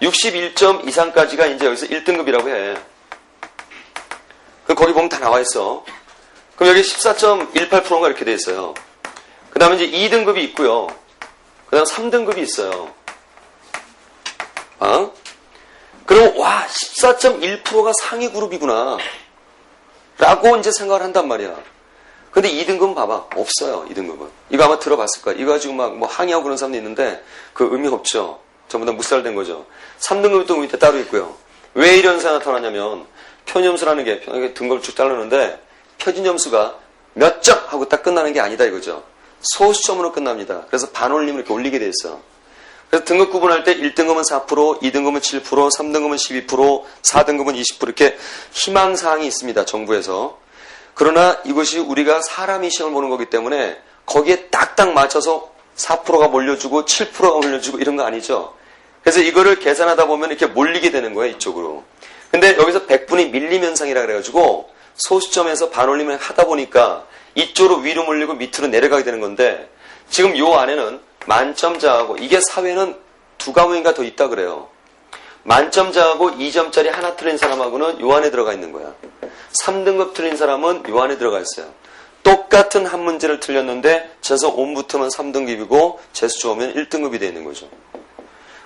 61점 이상까지가 이제 여기서 1등급이라고 해. 그럼 거기 보면 다 나와 있어. 그럼 여기 14.18%가 이렇게 돼 있어요. 그 다음에 이제 2등급이 있고요. 그 다음 3등급이 있어요. 그럼, 와, 14.1%가 상위 그룹이구나. 라고 이제 생각을 한단 말이야. 근데 2등급은 봐봐. 없어요, 2등급은. 이거 아마 들어봤을 거야. 이거 가지고 막 뭐 항의하고 그런 사람도 있는데, 그 의미 없죠. 전부 다 묵살된 거죠. 3등급이 또 밑에 따로 있고요. 왜 이런 현상이 나타나냐면, 표준점수라는 게 등급을 쭉 따르는데, 표준점수가 몇 점 하고 딱 끝나는 게 아니다 이거죠. 소수점으로 끝납니다. 그래서 반올림을 이렇게 올리게 돼 있어. 그래서 등급 구분할 때 1등급은 4%, 2등급은 7%, 3등급은 12%, 4등급은 20% 이렇게 희망사항이 있습니다. 정부에서. 그러나 이것이 우리가 사람이 시험을 보는 거기 때문에 거기에 딱딱 맞춰서 4%가 몰려주고 7%가 몰려주고 이런 거 아니죠. 그래서 이거를 계산하다 보면 이렇게 몰리게 되는 거예요. 이쪽으로. 근데 여기서 100분이 밀림 현상이라 그래가지고 소수점에서 반올림을 하다 보니까 이쪽으로 위로 몰리고 밑으로 내려가게 되는 건데 지금 요 안에는 만점자하고 이게 사회는 두 과목인가 더 있다 그래요. 만점자하고 2점짜리 하나 틀린 사람하고는 요 안에 들어가 있는 거야. 3등급 틀린 사람은 요 안에 들어가 있어요. 똑같은 한 문제를 틀렸는데 재수 5 붙으면 3등급이고 재수 좋으면 1등급이 되어 있는 거죠.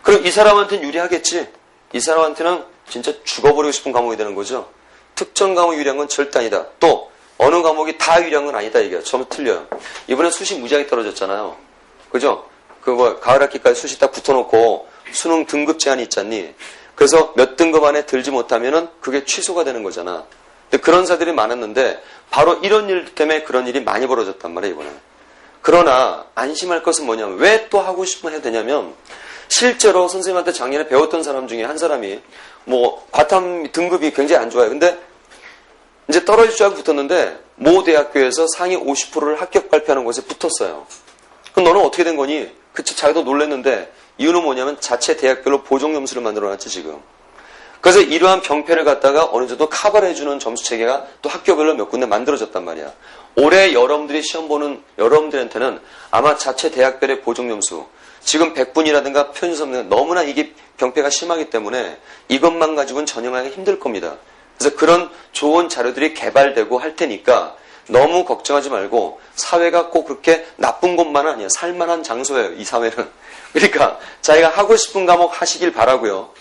그럼 이 사람한테는 유리하겠지. 이 사람한테는 진짜 죽어버리고 싶은 과목이 되는 거죠. 특정 과목이 유리한 건 절대 아니다. 또 어느 과목이 다 유리한 건 아니다 이게 전부 틀려요. 이번에 수시 무지하게 떨어졌잖아요. 그죠? 그 뭐 가을 학기까지 수시 딱 붙어놓고 수능 등급 제한이 있잖니. 그래서 몇 등급 안에 들지 못하면은 그게 취소가 되는 거잖아. 근데 그런 사들이 많았는데 바로 이런 일 때문에 그런 일이 많이 벌어졌단 말이에요 이번에. 그러나 안심할 것은 뭐냐면 왜 또 하고 싶으면 해도 되냐면 실제로 선생님한테 작년에 배웠던 사람 중에 한 사람이 뭐 과탐 등급이 굉장히 안 좋아요. 근데 이제 떨어질 줄 알고 붙었는데 모 대학교에서 상위 50%를 합격 발표하는 곳에 붙었어요. 그럼 너는 어떻게 된 거니? 그치, 자기도 놀랐는데 이유는 뭐냐면 자체 대학별로 보정 점수를 만들어놨지 지금. 그래서 이러한 병폐를 갖다가 어느 정도 커버를 해주는 점수 체계가 또 학교별로 몇 군데 만들어졌단 말이야. 올해 여러분들이 시험 보는 여러분들한테는 아마 자체 대학별의 보정 점수 지금 100분이라든가 편의점 너무나 이게 병폐가 심하기 때문에 이것만 가지고는 전형하기 힘들 겁니다. 그래서 그런 좋은 자료들이 개발되고 할 테니까 너무 걱정하지 말고 사회가 꼭 그렇게 나쁜 곳만은 아니에요. 살만한 장소예요. 이 사회는. 그러니까 자기가 하고 싶은 과목 하시길 바라고요.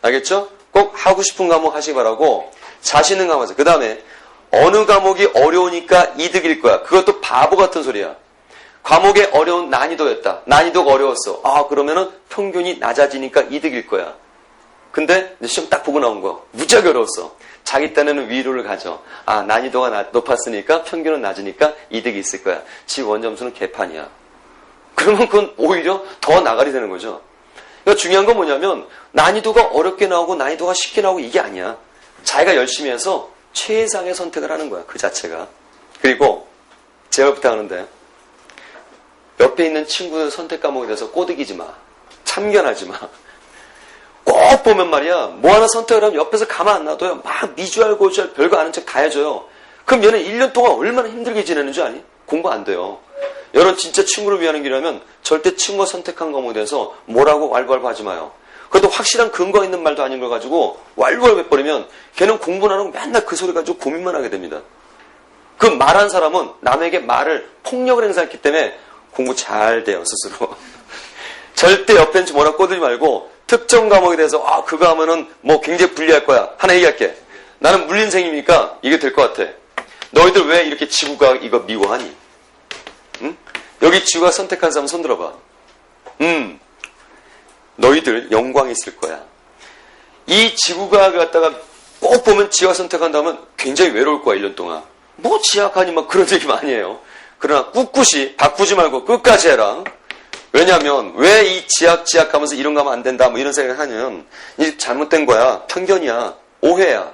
알겠죠? 꼭 하고 싶은 과목 하시기 바라고 자신 있는 과목 하세요. 그 다음에 어느 과목이 어려우니까 이득일 거야. 그것도 바보 같은 소리야. 과목의 어려운 난이도였다. 난이도가 어려웠어. 아 그러면은 평균이 낮아지니까 이득일 거야. 근데 시험 딱 보고 나온 거 무지하게 어려웠어. 자기 딴에는 위로를 가져. 아 난이도가 높았으니까 평균은 낮으니까 이득이 있을 거야. 지 원점수는 개판이야. 그러면 그건 오히려 더 나가리 되는 거죠. 그러니까 중요한 건 뭐냐면 난이도가 어렵게 나오고 난이도가 쉽게 나오고 이게 아니야. 자기가 열심히 해서 최상의 선택을 하는 거야. 그 자체가. 그리고 제가 부탁하는데 옆에 있는 친구의 선택 과목에 대해서 꼬드기지 마. 참견하지 마. 꼭 보면 말이야. 뭐 하나 선택을 하면 옆에서 가만 안 놔둬요. 막 미주알 고주알 별거 아는 척 다 해줘요. 그럼 얘는 1년 동안 얼마나 힘들게 지내는 줄 아니? 공부 안 돼요. 여러분 진짜 친구를 위하는 길이라면 절대 친구가 선택한 과목에 대해서 뭐라고 왈부왈부 하지 마요. 그래도 확실한 근거 있는 말도 아닌 걸 가지고 왈부왈부 해버리면 걔는 공부는 안 하고 맨날 그 소리 가지고 고민만 하게 됩니다. 그 말한 사람은 남에게 말을 폭력을 행사했기 때문에 공부 잘 돼요 스스로. 절대 옆에 뭐라 꼬들지 말고 특정 과목에 대해서 아 그거 하면은 뭐 굉장히 불리할 거야. 하나 얘기할게. 나는 물리인생이니까 이게 될 것 같아. 너희들 왜 이렇게 지구과학 이거 미워하니? 응? 여기 지구과학 선택한 사람 손 들어봐. 너희들 영광이 있을 거야. 이 지구과학을 갖다가 꼭 보면 지구과학 선택한다면 굉장히 외로울 거야 1년 동안. 뭐 지학하니 막 그런 얘기 많이 해요. 그러나 꿋꿋이 바꾸지 말고 끝까지 해라. 왜냐하면 왜 이 지학 하면서 이런 거 하면 안 된다 뭐 이런 생각을 하면 이게 잘못된 거야. 편견이야. 오해야.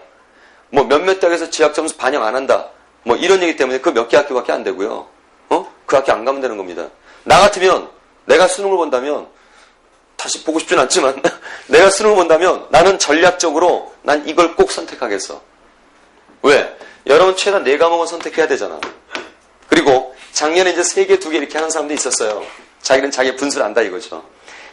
뭐 몇몇 대학에서 지학 점수 반영 안 한다. 뭐 이런 얘기 때문에 그 몇 개 학교밖에 안 되고요. 그 학교 안 가면 되는 겁니다. 나 같으면 내가 수능을 본다면 다시 보고 싶진 않지만 내가 수능을 본다면 나는 전략적으로 난 이걸 꼭 선택하겠어. 왜? 여러분 최단 4과목은 선택해야 되잖아. 그리고 작년에 이제 3개, 2개 이렇게 하는 사람도 있었어요. 자기는 자기 분수를 안다 이거죠.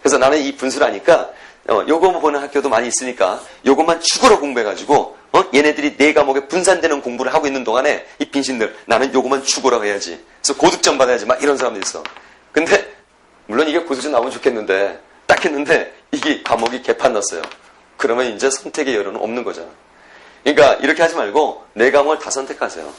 그래서 나는 이 분수를 아니까 요거 보는 학교도 많이 있으니까 요것만 죽으러 공부해가지고 얘네들이 4과목에 분산되는 공부를 하고 있는 동안에 이 빙신들 나는 요거만 죽으러 해야지. 그래서 고득점 받아야지 막 이런 사람도 있어. 근데 물론 이게 고득점 나오면 좋겠는데 딱 했는데 이게 과목이 개판 났어요. 그러면 이제 선택의 여론은 없는 거잖아. 그러니까 이렇게 하지 말고 4과목을 다 선택하세요.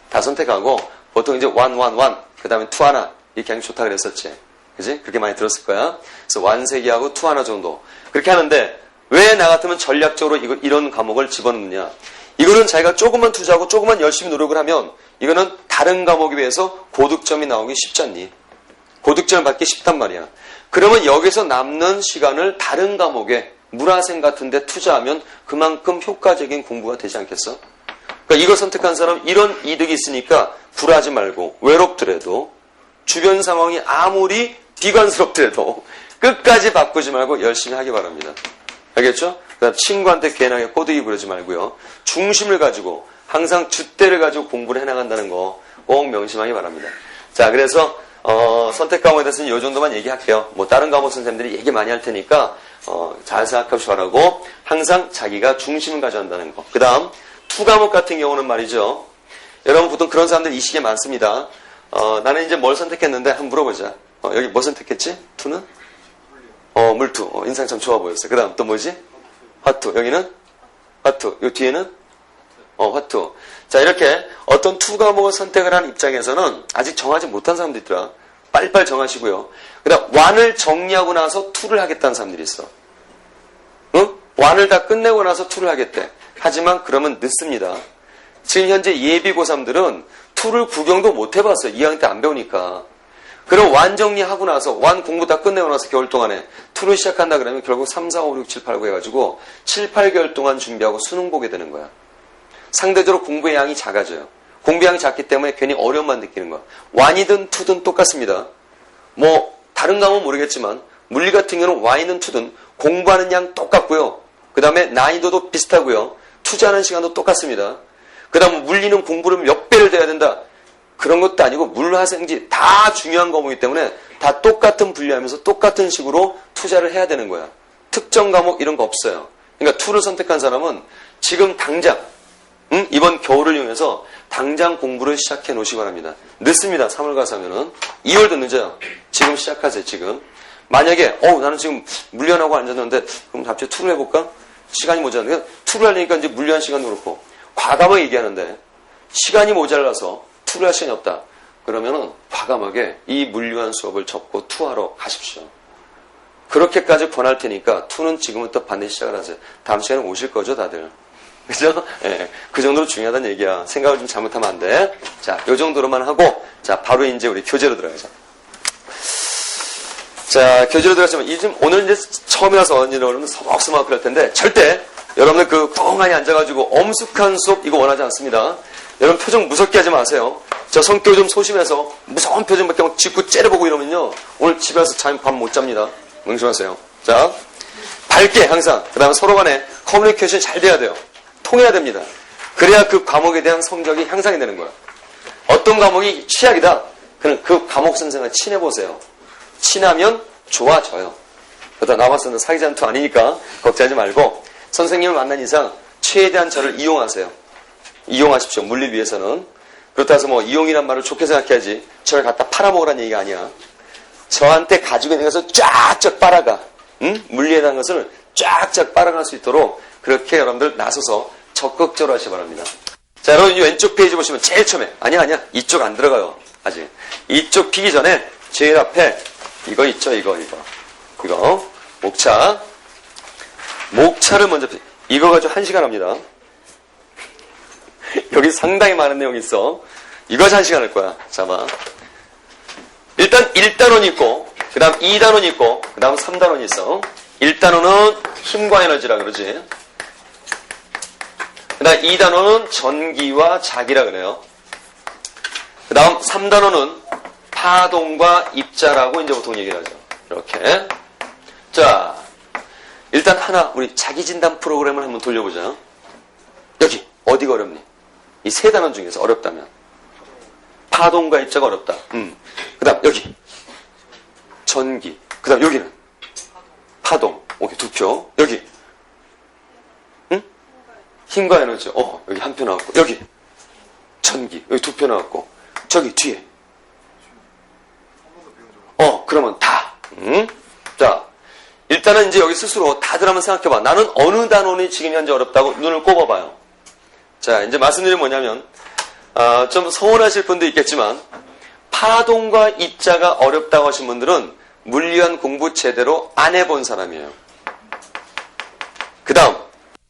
다 선택하고 보통 이제 1, 1, 1, 그 다음에 2 하나 이렇게 하는 게 좋다 그랬었지. 그지? 그렇게 많이 들었을 거야. 그래서 1 3개하고 2 하나 정도. 그렇게 하는데 왜 나 같으면 전략적으로 이런 과목을 집어넣느냐. 이거는 자기가 조금만 투자하고 조금만 열심히 노력을 하면 이거는 다른 과목에 비해서 고득점이 나오기 쉽지 않니? 고득점을 받기 쉽단 말이야. 그러면 여기서 남는 시간을 다른 과목에 물화생 같은 데 투자하면 그만큼 효과적인 공부가 되지 않겠어? 그러니까 이걸 선택한 사람은 이런 이득이 있으니까 불하지 말고 외롭더라도 주변 상황이 아무리 비관스럽더라도 끝까지 바꾸지 말고 열심히 하기 바랍니다. 알겠죠? 그다음 친구한테 괜하게 꼬드기 부르지 말고요. 중심을 가지고 항상 줏대를 가지고 공부를 해나간다는 거 꼭 명심하기 바랍니다. 자, 그래서 선택 과목에 대해서는 이 정도만 얘기할게요. 뭐 다른 과목 선생님들이 얘기 많이 할 테니까 잘 생각하시기 바라고 항상 자기가 중심을 가져야 한다는 거. 그 다음 2 과목 같은 경우는 말이죠. 여러분 보통 그런 사람들 이 시기에 많습니다. 나는 이제 뭘 선택했는데 한번 물어보자. 여기 뭐 선택했지? 2는? 물투. 인상 참 좋아 보였어. 그 다음 또 뭐지? 화투. 여기는? 화투. 요 뒤에는? 화투. 자, 이렇게 어떤 2 과목을 선택을 한 입장에서는 아직 정하지 못한 사람도 있더라. 빨리빨리 정하시고요. 그 다음 1을 정리하고 나서 2를 하겠다는 사람들이 있어. 응? 1을 다 끝내고 나서 2를 하겠대. 하지만 그러면 늦습니다. 지금 현재 예비 고3들은 2를 구경도 못 해봤어요. 2학년 때 안 배우니까. 그럼 1 정리하고 나서 1 공부 다 끝내고 나서 겨울 동안에 2를 시작한다 그러면 결국 3, 4, 5, 6, 7, 8, 9 해가지고 7, 8개월 동안 준비하고 수능 보게 되는 거야. 상대적으로 공부의 양이 작아져요. 공부의 양이 작기 때문에 괜히 어려움만 느끼는 거야. 1이든 2든 똑같습니다. 뭐 다른 과목은 모르겠지만 물리 같은 경우는 1이든 2든 공부하는 양 똑같고요. 그 다음에 난이도도 비슷하고요. 투자하는 시간도 똑같습니다. 그 다음 물리는 공부를 몇 배를 돼야 된다. 그런 것도 아니고 물화생지 다 중요한 과목이기 때문에 다 똑같은 분류하면서 똑같은 식으로 투자를 해야 되는 거야. 특정 과목 이런 거 없어요. 그러니까 2를 선택한 사람은 지금 당장 이번 겨울을 이용해서 당장 공부를 시작해 놓으시기 바랍니다. 늦습니다. 3월 가서 하면은 2월도 늦어요. 지금 시작하세요. 지금 만약에 나는 지금 물리안하고 앉았는데 그럼 갑자기 2를 해볼까? 시간이 모자라니까 2를 하려니까 이제 물리안 시간도 그렇고 과감하게 얘기하는데 시간이 모자라서 2를 할 시간이 없다. 그러면은 과감하게 이 물리안 수업을 접고 2하러 가십시오. 그렇게까지 권할 테니까 2는 지금부터 반드시 시작을 하세요. 다음 시간에 오실 거죠, 다들? 그죠? 예, 그 정도로 중요하다는 얘기야. 생각을 좀 잘못하면 안 돼. 자, 요 정도로만 하고, 자, 바로 이제 우리 교재로 들어가자. 자, 교재로 들어가시면, 오늘 이제 처음이라서 여러분은 서먹서먹 그럴 텐데, 절대 여러분들 그 뻥하니 앉아가지고 엄숙한 수업 이거 원하지 않습니다. 여러분 표정 무섭게 하지 마세요. 저 성격 좀 소심해서 무서운 표정밖에 막 짓고 째려보고 이러면요. 오늘 집에 와서 밤 못 잡니다. 명심하세요. 자, 밝게 항상. 그 다음에 서로 간에 커뮤니케이션이 잘 돼야 돼요. 통해야 됩니다. 그래야 그 과목에 대한 성적이 향상이 되는 거야. 어떤 과목이 취약이다. 그럼 그 과목 선생과 친해보세요. 친하면 좋아져요. 그러다 나와서는 사귀자는 투 아니니까 걱정하지 말고 선생님을 만난 이상 최대한 저를 이용하세요. 이용하십시오. 물리 위해서는. 그렇다 해서 뭐 이용이란 말을 좋게 생각해야지 저를 갖다 팔아먹으라는 얘기가 아니야. 저한테 가지고 있는 것을 쫙쫙 빨아가. 물리에 대한 것을 쫙쫙 빨아갈 수 있도록 그렇게 여러분들 나서서 적극적으로 하시기 바랍니다. 자, 여러분 이 왼쪽 페이지 보시면 제일 처음에 아니야 이쪽 안 들어가요. 아직 이쪽 피기 전에 제일 앞에 이거 있죠. 이거 목차를 먼저 이거 가지고 1시간 합니다. 여기 상당히 많은 내용이 있어. 이거 1시간 할 거야. 잠깐만. 일단 1단원이 있고 그 다음 2단원이 있고 그 다음 3단원이 있어. 1단원은 힘과 에너지라 그러지. 그 다음 2단원은 전기와 자기라 그래요. 그 다음 3단원은 파동과 입자라고 이제 보통 얘기를 하죠. 이렇게. 자, 일단 하나 우리 자기진단 프로그램을 한번 돌려보자. 여기 어디가 어렵니? 이 3단원 중에서 어렵다면 파동과 입자가 어렵다. 그 다음 여기 전기. 그 다음 여기는 파동. 오케이, 두 표. 여기 힘과 에너지. 여기 한 표 나왔고 여기 전기. 여기 두 표 나왔고 저기 뒤에 그러면 다. 자, 일단은 이제 여기 스스로 다들 한번 생각해봐. 나는 어느 단원이 지금 현재 어렵다고 눈을 꼽아봐요. 자, 이제 말씀드린 뭐냐면, 좀 서운하실 분도 있겠지만, 파동과 입자가 어렵다고 하신 분들은 물리학 공부 제대로 안 해본 사람이에요. 그 다음,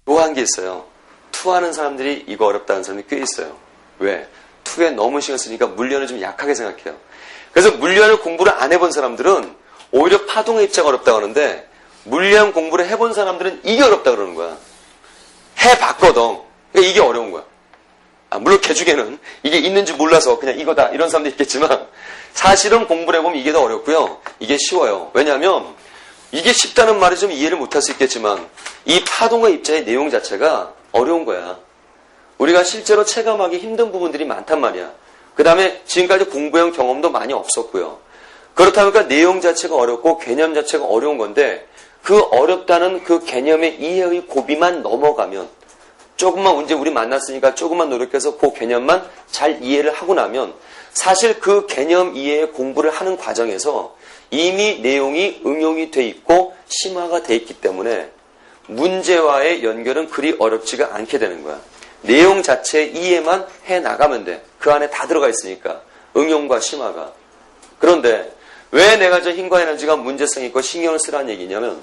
묘한 게 있어요. 투하는 사람들이 이거 어렵다는 사람이 꽤 있어요. 왜? 투에 너무 신경 쓰니까 물리학을 좀 약하게 생각해요. 그래서 물리학을 공부를 안 해본 사람들은 오히려 파동의 입자가 어렵다고 하는데 물리학 공부를 해본 사람들은 이게 어렵다고 그러는 거야. 해봤거든. 그러니까 이게 어려운 거야. 물론 개중에는 이게 있는지 몰라서 그냥 이거다 이런 사람도 있겠지만 사실은 공부를 해보면 이게 더 어렵고요. 이게 쉬워요. 왜냐하면 이게 쉽다는 말이 좀 이해를 못할 수 있겠지만 이 파동의 입자의 내용 자체가 어려운 거야. 우리가 실제로 체감하기 힘든 부분들이 많단 말이야. 그 다음에 지금까지 공부해온 경험도 많이 없었고요. 그렇다 보니까 내용 자체가 어렵고 개념 자체가 어려운 건데 그 어렵다는 그 개념의 이해의 고비만 넘어가면 조금만 이제 우리 만났으니까 조금만 노력해서 그 개념만 잘 이해를 하고 나면 사실 그 개념 이해의 공부를 하는 과정에서 이미 내용이 응용이 돼 있고 심화가 돼 있기 때문에 문제와의 연결은 그리 어렵지가 않게 되는 거야. 내용 자체의 이해만 해나가면 돼. 그 안에 다 들어가 있으니까. 응용과 심화가. 그런데 왜 내가 저 힘과 에너지가 문제성이 있고 신경을 쓰라는 얘기냐면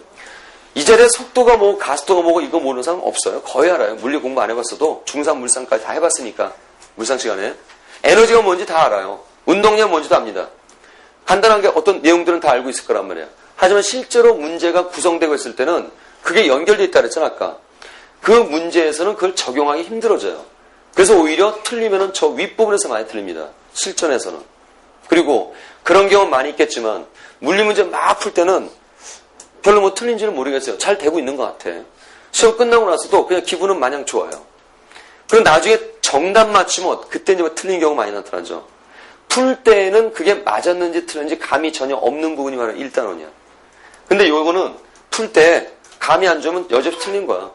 이 자리에 속도가 뭐고 가속도가 뭐고 이거 모르는 사람 없어요. 거의 알아요. 물리 공부 안 해봤어도 중3 물상까지 다 해봤으니까. 물상 시간에. 에너지가 뭔지 다 알아요. 운동량 뭔지도 압니다. 간단한 게 어떤 내용들은 다 알고 있을 거란 말이에요. 하지만 실제로 문제가 구성되고 있을 때는 그게 연결되어 있다 그랬잖아 아까. 그 문제에서는 그걸 적용하기 힘들어져요. 그래서 오히려 틀리면은 저 윗부분에서 많이 틀립니다. 실전에서는. 그리고 그런 경우 많이 있겠지만 물리 문제 막 풀 때는 별로 뭐 틀린지는 모르겠어요. 잘 되고 있는 것 같아. 시험 끝나고 나서도 그냥 기분은 마냥 좋아요. 그럼 나중에 정답 맞추면 그때 이제 틀린 경우 많이 나타나죠. 풀 때는 그게 맞았는지 틀렸는지 감이 전혀 없는 부분이 바로 1단원이야. 근데 요거는 풀 때 감이 안 좋으면 여전히 틀린 거야.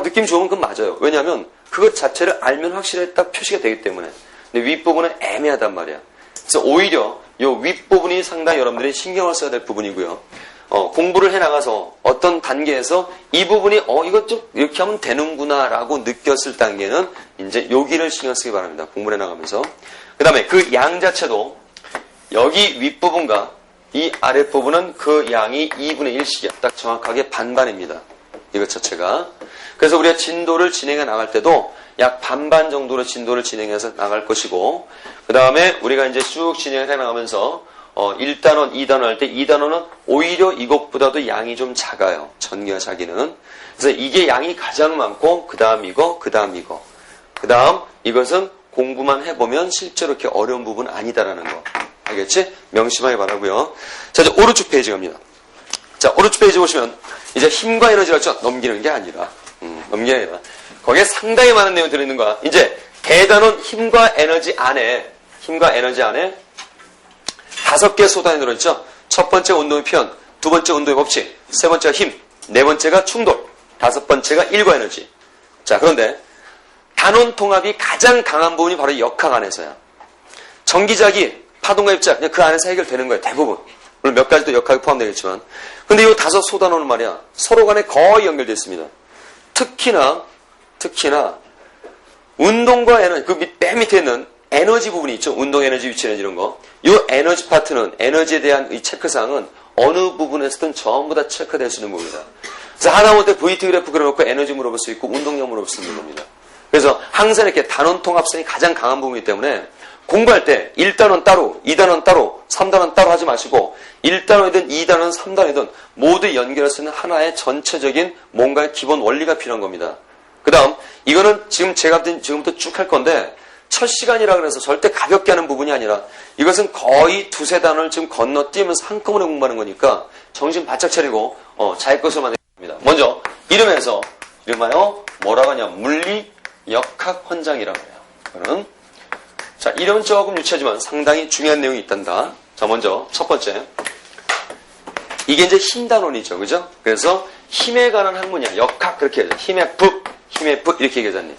느낌 좋으면 그건 맞아요. 왜냐하면 그것 자체를 알면 확실하게 딱 표시가 되기 때문에. 근데 윗부분은 애매하단 말이야. 그래서 오히려 요 윗부분이 상당히 여러분들이 신경을 써야 될 부분이고요. 공부를 해나가서 어떤 단계에서 이 부분이 이것 좀 이렇게 하면 되는구나 라고 느꼈을 단계는 이제 여기를 신경 쓰기 바랍니다. 공부를 해나가면서. 그 다음에 그 양 자체도 여기 윗부분과 이 아랫부분은 그 양이 2분의 1씩이야. 딱 정확하게 반반입니다. 이것 자체가. 그래서 우리가 진도를 진행해 나갈 때도 약 반반 정도로 진도를 진행해서 나갈 것이고 그 다음에 우리가 이제 쭉 진행을 해 나가면서 1단원, 2단원 할 때 2단원은 오히려 이것보다도 양이 좀 작아요. 전기가 작기는. 그래서 이게 양이 가장 많고 그 다음 이거, 그 다음 이거. 그 다음 이것은 공부만 해보면 실제로 이렇게 어려운 부분은 아니다라는 거. 알겠지? 명심하기 바라고요. 자, 이제 오른쪽 페이지 갑니다. 자, 오른쪽 페이지 보시면 이제 힘과 에너지를 넘기는 게 아니라 넘기는 게 아니라 거기에 상당히 많은 내용이 들어있는 거야. 이제 대단원 힘과 에너지 안에 5개 소단이 들어있죠. 첫 번째 운동의 표현, 두 번째 운동의 법칙, 세 번째가 힘, 네 번째가 충돌, 다섯 번째가 일과 에너지. 자, 그런데 단원 통합이 가장 강한 부분이 바로 역학 안에서야. 전기자기, 파동과 입자, 그냥 그 안에서 해결되는 거예요. 대부분. 물론 몇 가지도 역학이 포함되겠지만. 근데 이 5소단원은 말이야. 서로 간에 거의 연결되어 있습니다. 특히나 운동과 에너지, 그 맨 밑에 있는 에너지 부분이 있죠. 운동 에너지, 위치 에너지 이런 거. 이 에너지 파트는 에너지에 대한 이 체크사항은 어느 부분에서든 전부 다 체크될 수 있는 부분이다. 그래서 하다못해 VT 그래프 그려놓고 에너지 물어볼 수 있고 운동량 물어볼 수 있는 겁니다. 그래서 항상 이렇게 단원 통합성이 가장 강한 부분이기 때문에 공부할 때 1단원 따로, 2단원 따로, 3단원 따로 하지 마시고 1단원이든 2단원, 3단원이든 모두 연결할 수 있는 하나의 전체적인 뭔가의 기본 원리가 필요한 겁니다. 그 다음 이거는 지금 제가 지금부터 쭉 할 건데 첫 시간이라 그래서 절대 가볍게 하는 부분이 아니라 이것은 거의 두세 단원을 지금 건너뛰면서 한꺼번에 공부하는 거니까 정신 바짝 차리고 자기 것을 만들어야 합니다. 먼저 이름하여 뭐라고 하냐 물리 역학 헌장이라고 해요. 이거는 자, 이름은 조금 유치하지만 상당히 중요한 내용이 있단다. 자, 먼저 첫 번째. 이게 이제 힘 단원이죠. 그죠? 그래서 힘에 관한 학문이야. 역학 그렇게 해야죠. 힘의 부, 이렇게 얘기하잖니.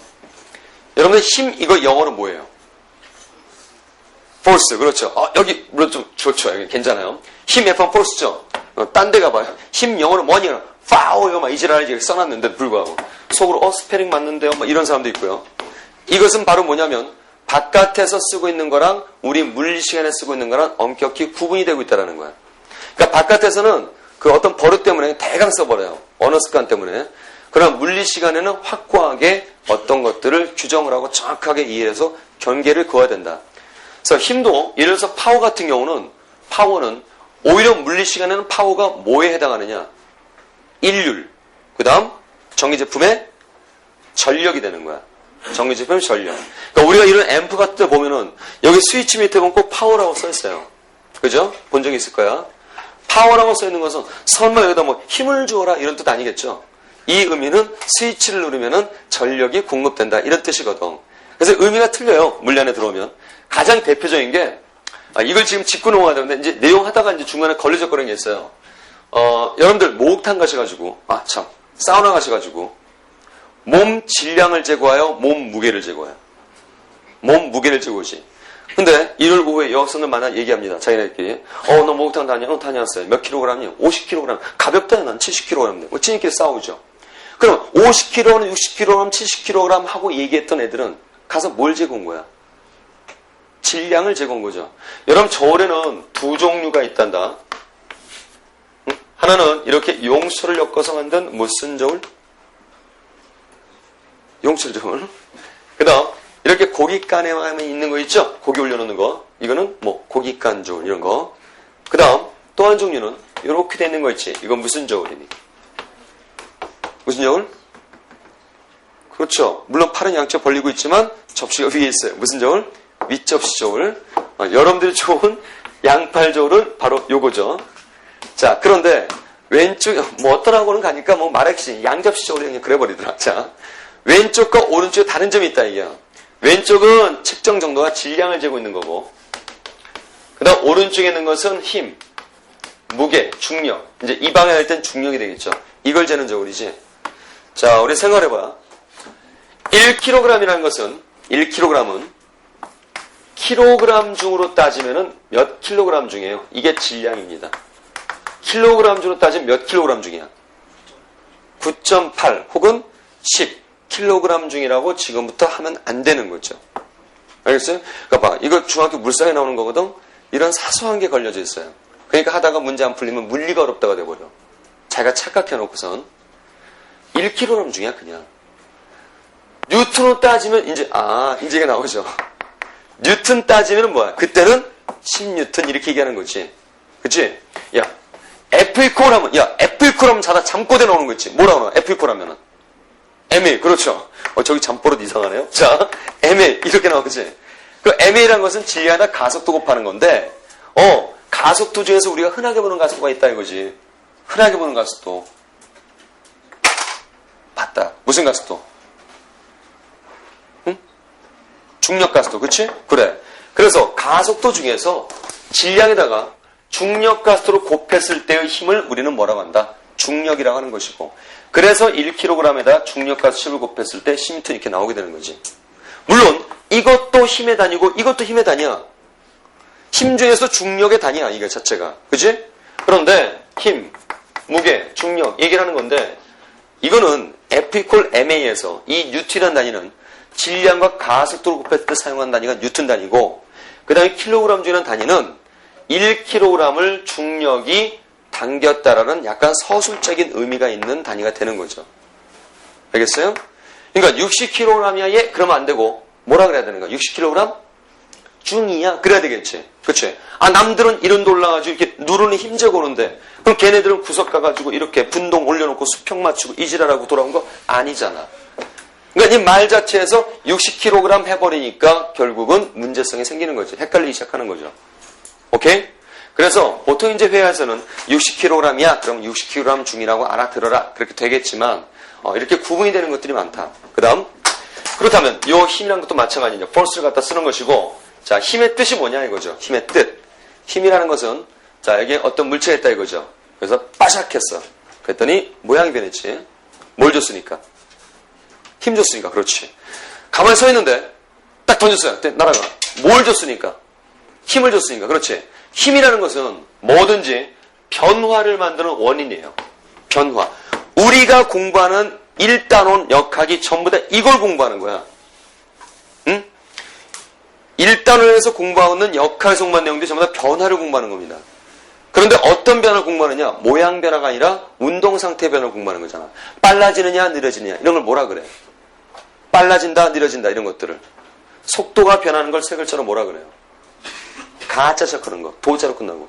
여러분들 힘, 이거 영어로 뭐예요? force, 그렇죠. 여기, 물론 좀 좋죠. 여기 괜찮아요. 힘 F는 force죠. 딴 데 가봐요. 힘 영어로 뭐니? 파워요. 막 이지랄이 써놨는데 불구하고. 속으로, 스페링 맞는데요. 막 이런 사람도 있고요. 이것은 바로 뭐냐면, 바깥에서 쓰고 있는 거랑 우리 물리 시간에 쓰고 있는 거랑 엄격히 구분이 되고 있다는 거야. 그러니까 바깥에서는 그 어떤 버릇 때문에 대강 써버려요. 언어 습관 때문에. 그러나 물리 시간에는 확고하게 어떤 것들을 규정을 하고 정확하게 이해해서 경계를 그어야 된다. 그래서 힘도 예를 들어서 파워 같은 경우는 파워는 오히려 물리 시간에는 파워가 뭐에 해당하느냐? 인률. 그 다음 전기제품의 전력이 되는 거야. 전기제품의 전력. 그러니까 우리가 이런 앰프 같은 데 보면은 여기 스위치 밑에 보면 꼭 파워라고 써 있어요. 그죠? 본 적이 있을 거야. 파워라고 써 있는 것은 설마 여기다 뭐 힘을 주어라 이런 뜻 아니겠죠? 이 의미는 스위치를 누르면은 전력이 공급된다 이런 뜻이거든. 그래서 의미가 틀려요. 물리 안에 들어오면. 가장 대표적인 게 이걸 지금 짚고 넘어가는데 이제 내용 하다가 이제 중간에 걸리적거리는 게 있어요. 여러분들 목욕탕 가셔가지고 사우나 가셔가지고 몸 질량을 제거하여 몸 무게를 제거해요. 몸 무게를 제거하지. 근데 일요일 오후에 여학생들 만나 얘기합니다. 자기네들끼리. 너 목욕탕 다녀왔어요. 몇 킬로그램이요? 50kg. 가볍다. 난 70kg. 뭐 지니끼리 싸우죠. 그럼 50kg, 60kg, 70kg 하고 얘기했던 애들은 가서 뭘 제거한 거야? 질량을 제거한 거죠. 여러분 저울에는 두 종류가 있단다. 하나는 이렇게 용수를 엮어서 만든 무슨 저울? 용철 저울. 그 다음 이렇게 고깃간에 있는 거 있죠? 고기 올려놓는 거. 이거는 뭐 고깃간 저울 이런 거. 그 다음 또 한 종류는 이렇게 돼 있는 거 있지? 이건 무슨 저울이니? 무슨 저울? 그렇죠. 물론 팔은 양쪽 벌리고 있지만 접시가 위에 있어요. 무슨 저울? 윗접시 저울. 여러분들이 좋은 양팔 저울은 바로 요거죠. 자, 그런데 왼쪽 뭐 어떤 학원은 가니까 뭐 말했지 양접시 저울이 그냥 그래버리더라. 자, 왼쪽과 오른쪽에 다른 점이 있다 이게. 왼쪽은 측정 정도가 질량을 재고 있는 거고, 그 다음 오른쪽에 있는 것은 힘, 무게, 중력. 이제 이 방향 할 땐 중력이 되겠죠. 이걸 재는 저울이지. 자, 우리 생각해봐. 1kg이라는 것은 1kg은 킬로그램 중으로 따지면은 몇 킬로그램 중이에요? 이게 질량입니다. 킬로그램 중으로 따지면 몇 킬로그램 중이야? 9.8 혹은 10 킬로그램 중이라고 지금부터 하면 안 되는 거죠. 알겠어요? 그러니까 봐. 이거 중학교 물상에 나오는 거거든. 이런 사소한 게 걸려져 있어요. 그러니까 하다가 문제 안 풀리면 물리가 어렵다가 돼버려. 자기가 착각해 놓고선 1kg 중이야 그냥. 뉴턴으로 따지면 이제 이게 나오죠. 뉴턴 따지면 뭐야? 그때는 10뉴턴 이렇게 얘기하는 거지. 그치? 야, 애플콜 하면, 애플콜 하면 자다 잠꼬대 나오는 거 있지. 뭐라고 나와? 애플콜 하면은. MA, 그렇죠. 저기 잠버릇 이상하네요. 자, MA, 이렇게 나오지. 그 MA라는 것은 질량에다 가속도 곱하는 건데, 가속도 중에서 우리가 흔하게 보는 가속도가 있다 이거지. 흔하게 보는 가속도. 맞다. 무슨 가속도? 응? 중력 가속도, 그치? 그래. 그래서 가속도 중에서 질량에다가 중력 가속도를 곱했을 때의 힘을 우리는 뭐라고 한다? 중력이라고 하는 것이고, 그래서 1kg에다 중력 가속도를 곱했을 때 10m 이렇게 나오게 되는 거지. 물론 이것도 힘의 단위고 이것도 힘의 단위야. 힘 중에서 중력의 단위야 이게 자체가. 그치? 그런데 힘, 무게, 중력 얘기를 하는 건데, 이거는 F= MA에서 이 뉴턴이라는 단위는 질량과 가속도를 곱했을 때 사용한 단위가 뉴턴 단위고, 그 다음에 킬로그램 중이라는 단위는 1kg을 중력이 당겼다라는 약간 서술적인 의미가 있는 단위가 되는 거죠. 알겠어요? 그러니까 60kg이야 얘? 그러면 안 되고 뭐라 그래야 되는 거야? 60kg 중이야? 그래야 되겠지. 그치? 남들은 이런 데 올라가지고 이렇게 누르는 힘재고 오는데, 그럼 걔네들은 구석 가가지고 이렇게 분동 올려놓고 수평 맞추고 이지랄하고 돌아온 거 아니잖아. 그러니까 이 말 자체에서 60kg 해버리니까 결국은 문제성이 생기는 거지. 헷갈리기 시작하는 거죠. 오케이? 그래서 보통 이제 회화에서는 60kg이야. 그럼 60kg 중이라고 알아들어라. 그렇게 되겠지만 이렇게 구분이 되는 것들이 많다. 그 다음 그렇다면 이 힘이라는 것도 마찬가지죠. force를 갖다 쓰는 것이고, 자, 힘의 뜻이 뭐냐 이거죠. 힘의 뜻. 힘이라는 것은 자, 여기에 어떤 물체가 있다 이거죠. 그래서 빠삭했어. 그랬더니 모양이 변했지. 뭘 줬으니까? 힘 줬으니까. 그렇지. 가만히 서 있는데 딱 던졌어요. 날아가. 뭘 줬으니까? 힘을 줬으니까. 그렇지. 힘이라는 것은 뭐든지 변화를 만드는 원인이에요. 변화. 우리가 공부하는 1단원 역학이 전부 다 이걸 공부하는 거야. 응? 1단원에서 공부하는 역학에서 공부하는 내용들이 전부 다 변화를 공부하는 겁니다. 그런데 어떤 변화를 공부하느냐? 모양 변화가 아니라 운동 상태 변화를 공부하는 거잖아. 빨라지느냐 느려지느냐 이런 걸 뭐라 그래? 빨라진다 느려진다 이런 것들을. 속도가 변하는 걸 세 글자로 뭐라 그래요? 가자자 그런 거. 도자로 끝나고.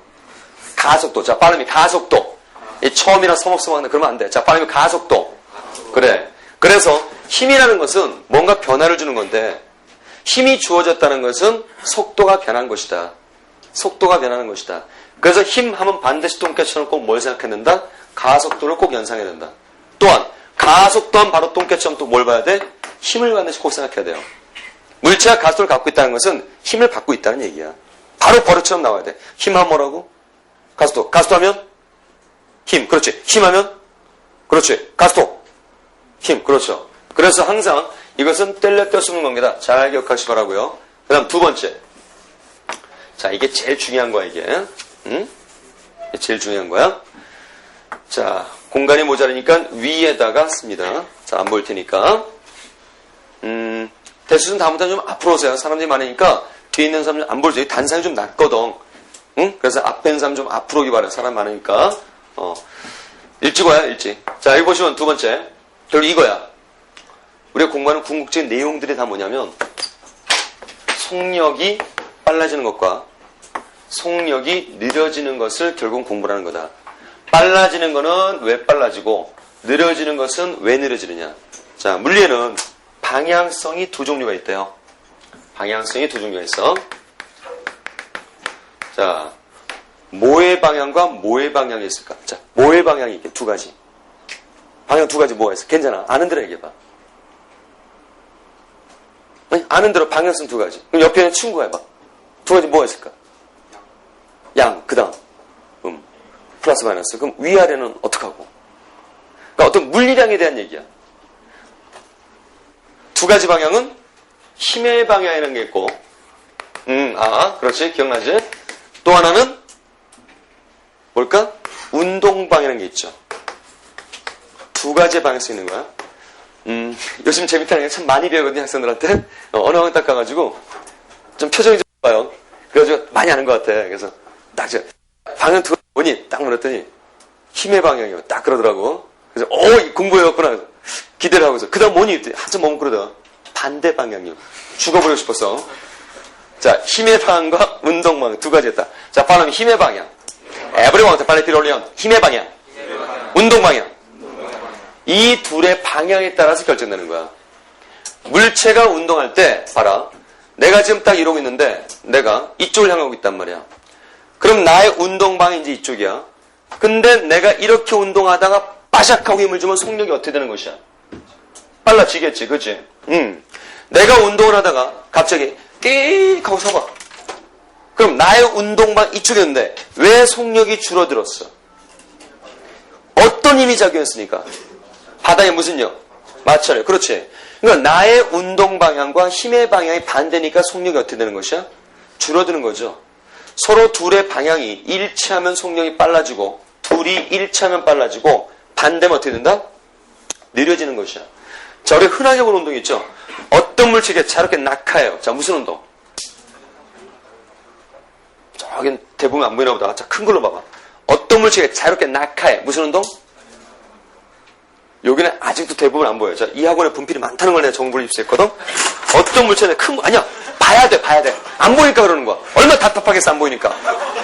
가속도. 자, 발음이 가속도. 이 처음이나 서먹서먹한데 그러면 안 돼. 자, 발음이 가속도. 그래. 그래서 힘이라는 것은 뭔가 변화를 주는 건데 힘이 주어졌다는 것은 속도가 변한 것이다. 속도가 변하는 것이다. 그래서 힘 하면 반드시 똥개처럼 꼭 뭘 생각해낸다? 가속도를 꼭 연상해야 된다. 또한 가속도는 바로 똥개처럼 또 뭘 봐야 돼? 힘을 반드시 꼭 생각해야 돼요. 물체가 가속도를 갖고 있다는 것은 힘을 갖고 있다는 얘기야. 바로 버릇처럼 나와야 돼. 힘하면 뭐라고? 가속도. 가속도하면 힘. 그렇지. 힘하면 그렇지. 가속도. 힘. 그렇죠. 그래서 항상 이것은 뗄래 뗄 수 없는 관계다. 잘 기억하시기 바라고요. 그 다음 두 번째. 자, 이게 제일 중요한 거야, 이게. 응? 이게 제일 중요한 거야. 자, 공간이 모자라니까 위에다가 씁니다. 자, 안 보일 테니까. 대수는 다음부터는 좀 앞으로 오세요. 사람들이 많으니까 뒤에 있는 사람 안 보이죠. 단상이 좀 낮거든. 응? 그래서 앞에 있는 사람 좀 앞으로 오기 바래요. 사람 많으니까. 일찍 와요, 일찍. 자, 여기 보시면 두 번째. 결국 이거야. 우리가 공부하는 궁극적인 내용들이 다 뭐냐면 속력이 빨라지는 것과 속력이 느려지는 것을 결국 공부하는 거다. 빨라지는 거는 왜 빨라지고 느려지는 것은 왜 느려지느냐. 자, 물리에는 방향성이 두 종류가 있대요. 방향성이 두 종류가 있어. 자, 뭐의 방향과 뭐의 방향이 있을까? 자, 뭐의 방향이 이게 두 가지. 방향 두 가지 뭐가 있어? 괜찮아. 아는 대로 얘기해봐. 아니, 아는 대로 방향성 두 가지. 그럼 옆에 있는 친구가 해봐. 두 가지 뭐가 있을까? 양, 그 다음. 플러스 마이너스. 그럼 위아래는 어떡하고? 그러니까 어떤 물리량에 대한 얘기야. 두 가지 방향은 힘의 방향이라는 게 있고, 그렇지. 기억나지? 또 하나는 뭘까? 운동 방향이라는 게 있죠. 두 가지의 방향성이 있는 거야. 요즘 재밌다는 게 참 많이 배우거든요, 학생들한테. 언어학 딱 가가지고, 좀 표정이 좀 봐요. 그래가지고 많이 아는 것 같아. 그래서 딱 방향 두 가지 뭐니? 딱 물었더니, 힘의 방향이요. 딱 그러더라고. 그래서, 공부해왔구나. 기대를 하고 있어. 그 다음 뭐니? 한참 머뭇거리다가, 반대 방향이요. 죽어버리고 싶었어. 자, 힘의 방향과 운동 방향 두 가지였다. 자, 발음 힘의 방향. Everyone to 빨리 필요하면 힘의 방향. 운동 방향. 이 둘의 방향에 따라서 결정되는 거야. 물체가 운동할 때 봐라. 내가 지금 딱 이러고 있는데 내가 이쪽을 향하고 있단 말이야. 그럼 나의 운동 방향이 이제 이쪽이야. 근데 내가 이렇게 운동하다가 빠샥하고 힘을 주면 속력이 어떻게 되는 것이야? 빨라지겠지, 그치? 내가 운동을 하다가 갑자기 끽 하고 서봐. 그럼 나의 운동방 이쪽이었는데 왜 속력이 줄어들었어? 어떤 힘이 작용했으니까? 바닥에 무슨 력? 마찰력. 그렇지. 그러니까 나의 운동 방향과 힘의 방향이 반대니까 속력이 어떻게 되는 것이야? 줄어드는 거죠. 서로 둘의 방향이 일치하면 속력이 빨라지고 둘이 일치하면 빨라지고 반대면 어떻게 된다? 느려지는 것이야. 자, 우리 흔하게 보는 운동이 있죠. 어떤 물체가 자렇게 낙하해요. 자, 무슨 운동? 저긴 대부분 안 보이나 보다. 자, 큰 걸로 봐봐. 어떤 물체가 자렇게 낙하해. 무슨 운동? 여기는 아직도 대부분 안 보여요. 자, 이 학원에 분필이 많다는 걸 내가 정보를 입수했거든? 어떤 물체는 큰 거, 아니야. 봐야 돼. 안 보니까 그러는 거야. 얼마나 답답하겠어, 안 보이니까.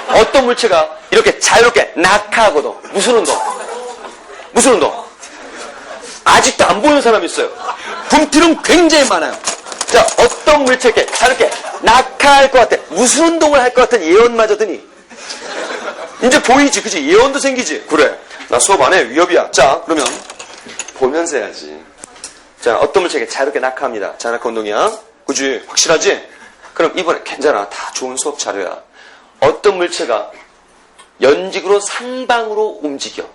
어떤 물체가 이렇게 자유롭게 낙하하거든. 무슨 운동? 아직도 안 보이는 사람이 있어요. 분필은 굉장히 많아요. 자, 어떤 물체가 이렇게 자유롭게 낙하할 것 같아. 무슨 운동을 할 것 같은 예언마저더니. 이제 보이지, 그치? 예언도 생기지. 그래. 나 수업 안 해. 위협이야. 자, 그러면 보면서 해야지. 자, 어떤 물체가 자유롭게 낙하합니다. 자, 낙하 운동이야. 그치? 확실하지? 그럼 이번에 괜찮아. 다 좋은 수업 자료야. 어떤 물체가 연직으로 상방으로 움직여.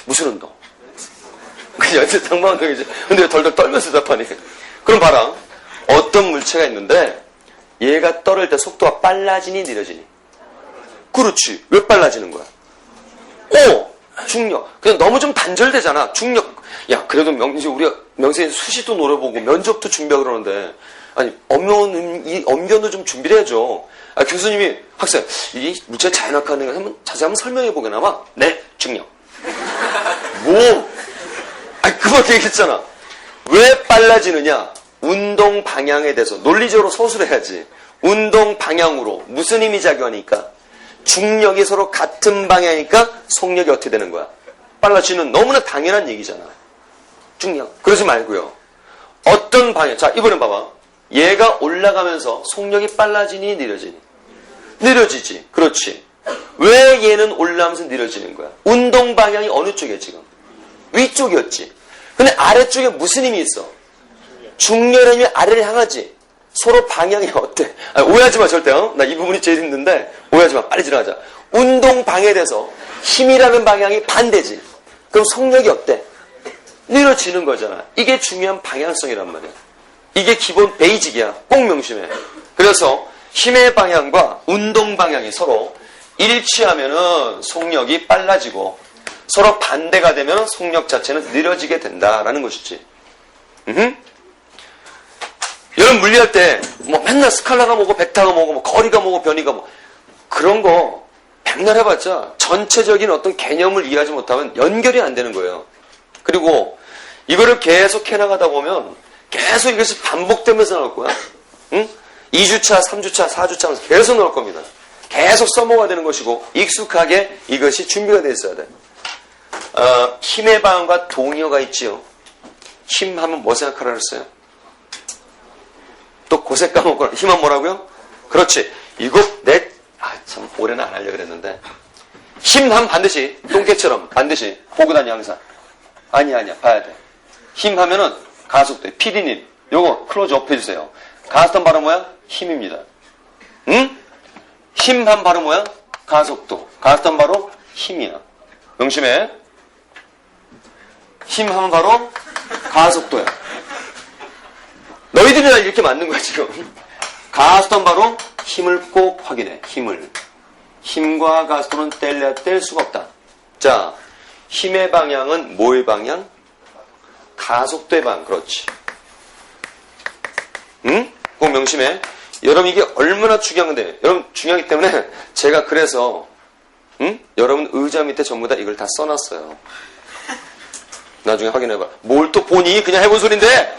무슨 운동? 그 연직 상방 운동이지. 근데 왜 덜덜 떨면서 답하니? 그럼 봐라. 어떤 물체가 있는데 얘가 떨을 때 속도가 빨라지니 느려지니? 그렇지. 왜 빨라지는 거야? 중력. 그냥 너무 좀 단절되잖아. 중력. 야, 그래도 우리가 명세인 수시도 노려보고 면접도 준비하고 그러는데, 아니, 언변도 좀 준비를 해야죠. 아, 교수님이, 학생, 이 물체 자연학하는 거 자세히 한번 설명해 보게나마? 네, 중력. 뭐? 아니, 그밖에 얘기했잖아. 왜 빨라지느냐? 운동 방향에 대해서 논리적으로 서술해야지. 운동 방향으로 무슨 힘이 작용하니까? 중력이 서로 같은 방향이니까 속력이 어떻게 되는 거야? 빨라지는 너무나 당연한 얘기잖아. 중력. 그러지 말고요. 어떤 방향. 자, 이번엔 봐봐. 얘가 올라가면서 속력이 빨라지니 느려지니? 느려지지. 그렇지. 왜 얘는 올라가면서 느려지는 거야? 운동 방향이 어느 쪽이야 지금? 위쪽이었지. 근데 아래쪽에 무슨 힘이 있어? 중력의 힘이 아래를 향하지. 서로 방향이 어때? 아니, 오해하지 마 절대. 나 이 부분이 제일 힘든데 오해하지 마. 빨리 지나가자. 운동 방향에 대해서 힘이라는 방향이 반대지. 그럼 속력이 어때? 느려지는 거잖아. 이게 중요한 방향성이란 말이야. 이게 기본 베이직이야. 꼭 명심해. 그래서 힘의 방향과 운동 방향이 서로 일치하면은 속력이 빨라지고 서로 반대가 되면 속력 자체는 느려지게 된다라는 것이지. 여러분 물리할 때 뭐 맨날 스칼라가 뭐고 벡터가 뭐고 뭐 거리가 뭐고 변이가 뭐 그런 거 백날 해봤자 전체적인 어떤 개념을 이해하지 못하면 연결이 안 되는 거예요. 그리고 이거를 계속 해나가다 보면 계속 이것이 반복되면서 나올 거야. 응? 2주차, 3주차, 4주차 하면서 계속 나올 겁니다. 계속 써먹어야 되는 것이고 익숙하게 이것이 준비가 되어 있어야 돼. 힘의 방향과 동의어가 있지요. 힘 하면 뭐 생각하라 그랬어요? 또 고색 까먹고 힘은 뭐라고요? 그렇지. 이거 참 올해는 안 하려고 그랬는데 힘 하면 반드시 똥개처럼 반드시 보고 다니 항상. 아니야 봐야 돼. 힘 하면은 가속도. PD님 요거 클로즈업 해주세요. 가속도 바로 뭐야? 힘입니다. 응? 힘 하면 바로 뭐야? 가속도. 가속도 바로 힘이야. 명심해. 힘 하면 바로 가속도야. 너희들이랑 이렇게 맞는 거야 지금. 가속도는 바로 힘을 꼭 확인해. 힘과 가속도는 뗄 수가 없다. 자, 힘의 방향은 뭐의 방향? 가속도의 방향. 그렇지. 응? 꼭 명심해. 여러분 이게 얼마나 중요한 건데, 여러분 중요하기 때문에 제가 그래서 여러분 의자 밑에 전부 다 이걸 다 써놨어요. 나중에 확인해봐. 뭘 또 보니? 그냥 해본 소린데.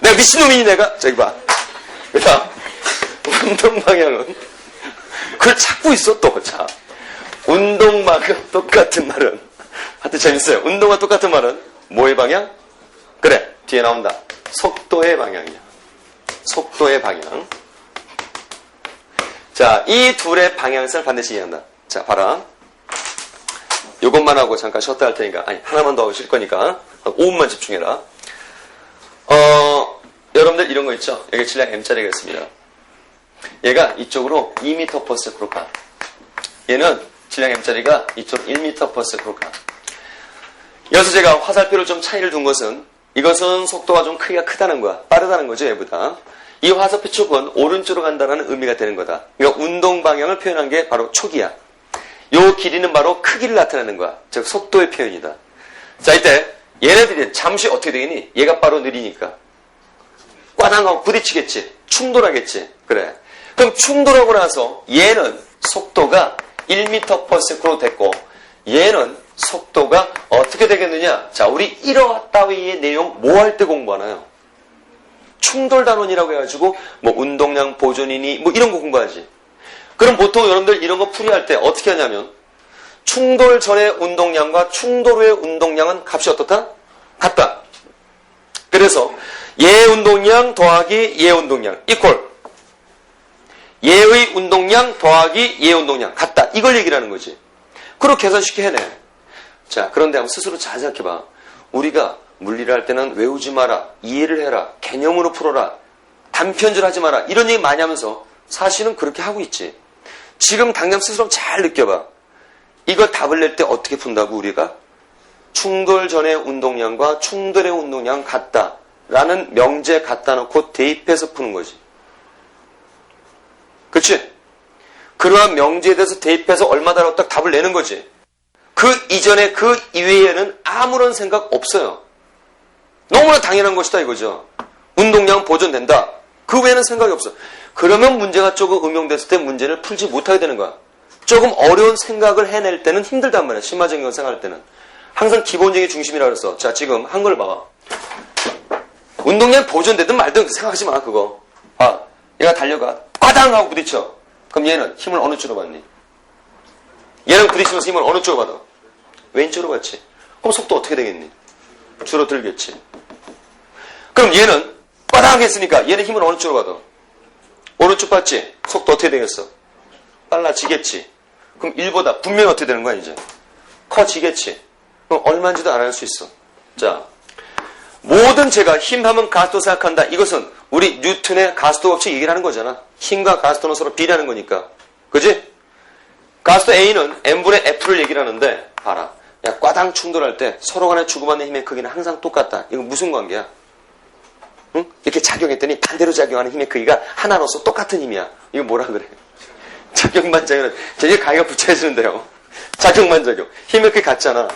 내가 미친놈이니 내가? 저기 봐. 그다음 운동 방향은 그걸 찾고 있어 또. 자, 운동 방향 똑같은 말은 하여튼 재밌어요. 운동과 똑같은 말은 뭐의 방향? 그래, 뒤에 나온다. 속도의 방향이야. 속도의 방향. 자, 이 둘의 방향성을 반드시 이해한다. 자, 봐라. 요것만 하고 잠깐 쉬었다 할 테니까, 아니 하나만 더 하고 쉴 거니까 5분만 집중해라. 여러분들 이런 거 있죠? 여기 질량 M자리가 있습니다. 얘가 이쪽으로 2m/s로 가. 얘는 질량 M자리가 이쪽 1m/s로 가. 여기서 제가 화살표를 좀 차이를 둔 것은 이것은 속도가 좀 크기가 크다는 거야. 빠르다는 거죠, 얘보다. 이 화살표 쪽은 오른쪽으로 간다는 의미가 되는 거다. 그러니까 운동 방향을 표현한 게 바로 촉이야. 요 길이는 바로 크기를 나타내는 거야. 즉 속도의 표현이다. 자, 이때 얘네들이 잠시 어떻게 되겠니? 얘가 바로 느리니까 꽈당하고 부딪히겠지. 충돌하겠지. 그래. 그럼 충돌하고 나서 얘는 속도가 1m/s로 됐고 얘는 속도가 어떻게 되겠느냐? 자, 우리 1화 따위의 내용 뭐 할 때 공부하나요? 충돌단원이라고 해가지고 뭐 운동량 보존이니 뭐 이런 거 공부하지. 그럼 보통 여러분들 이런 거 풀이할 때 어떻게 하냐면 충돌 전의 운동량과 충돌 후의 운동량은 값이 어떻다? 같다. 그래서 얘의 운동량 더하기 얘의 운동량 이퀄 얘의 운동량 더하기 얘의 운동량 같다. 이걸 얘기를 하는 거지. 그렇게 계산 쉽게 해내. 자, 그런데 한번 스스로 잘 생각해봐. 우리가 물리를 할 때는 외우지 마라, 이해를 해라, 개념으로 풀어라. 단편질 하지 마라. 이런 얘기 많이 하면서 사실은 그렇게 하고 있지. 지금 당장 스스로 잘 느껴봐. 이걸 답을 낼 때 어떻게 푼다고 우리가? 충돌 전의 운동량과 충돌의 운동량 같다. 라는 명제 갖다 놓고 대입해서 푸는 거지. 그치? 그러한 명제에 대해서 대입해서 얼마다라고 딱 답을 내는 거지. 그 이전에 그 이외에는 아무런 생각 없어요. 너무나 당연한 것이다 이거죠. 운동량 보존된다. 그 외에는 생각이 없어. 그러면 문제가 조금 응용됐을 때 문제를 풀지 못하게 되는 거야. 조금 어려운 생각을 해낼 때는 힘들단 말이야. 심화적인 걸 생각할 때는. 항상 기본적인 중심이라 그랬어. 자, 지금 한 걸 봐봐. 운동량 보존되든 말든 생각하지 마, 그거. 봐. 얘가 달려가. 꽈당! 하고 부딪혀. 그럼 얘는 힘을 어느 쪽으로 받니? 얘랑 부딪히면서 힘을 어느 쪽으로 받아? 왼쪽으로 받지. 그럼 속도 어떻게 되겠니? 줄어들겠지. 그럼 얘는 꽈당! 했으니까 얘는 힘을 어느 쪽으로 받아? 오른쪽 받지? 속도 어떻게 되겠어? 빨라지겠지. 그럼 1보다 분명히 어떻게 되는 거야, 이제? 커지겠지. 그럼 얼마인지도 안 할 수 있어. 자, 모든 제가 힘하면 가속도 생각한다. 이것은 우리 뉴턴의 가속도 법칙 얘기를 하는 거잖아. 힘과 가속도는 서로 비례하는 거니까. 그지? 가속도 A는 M분의 F를 얘기를 하는데, 봐라. 야, 꽈당 충돌할 때 서로 간에 주고받는 힘의 크기는 항상 똑같다. 이건 무슨 관계야? 응? 이렇게 작용했더니 반대로 작용하는 힘의 크기가 하나로서 똑같은 힘이야. 이거 뭐라 그래? 작용반작용은 되게 가위가 붙여지는데요. 작용반작용. 힘의 크기 같잖아.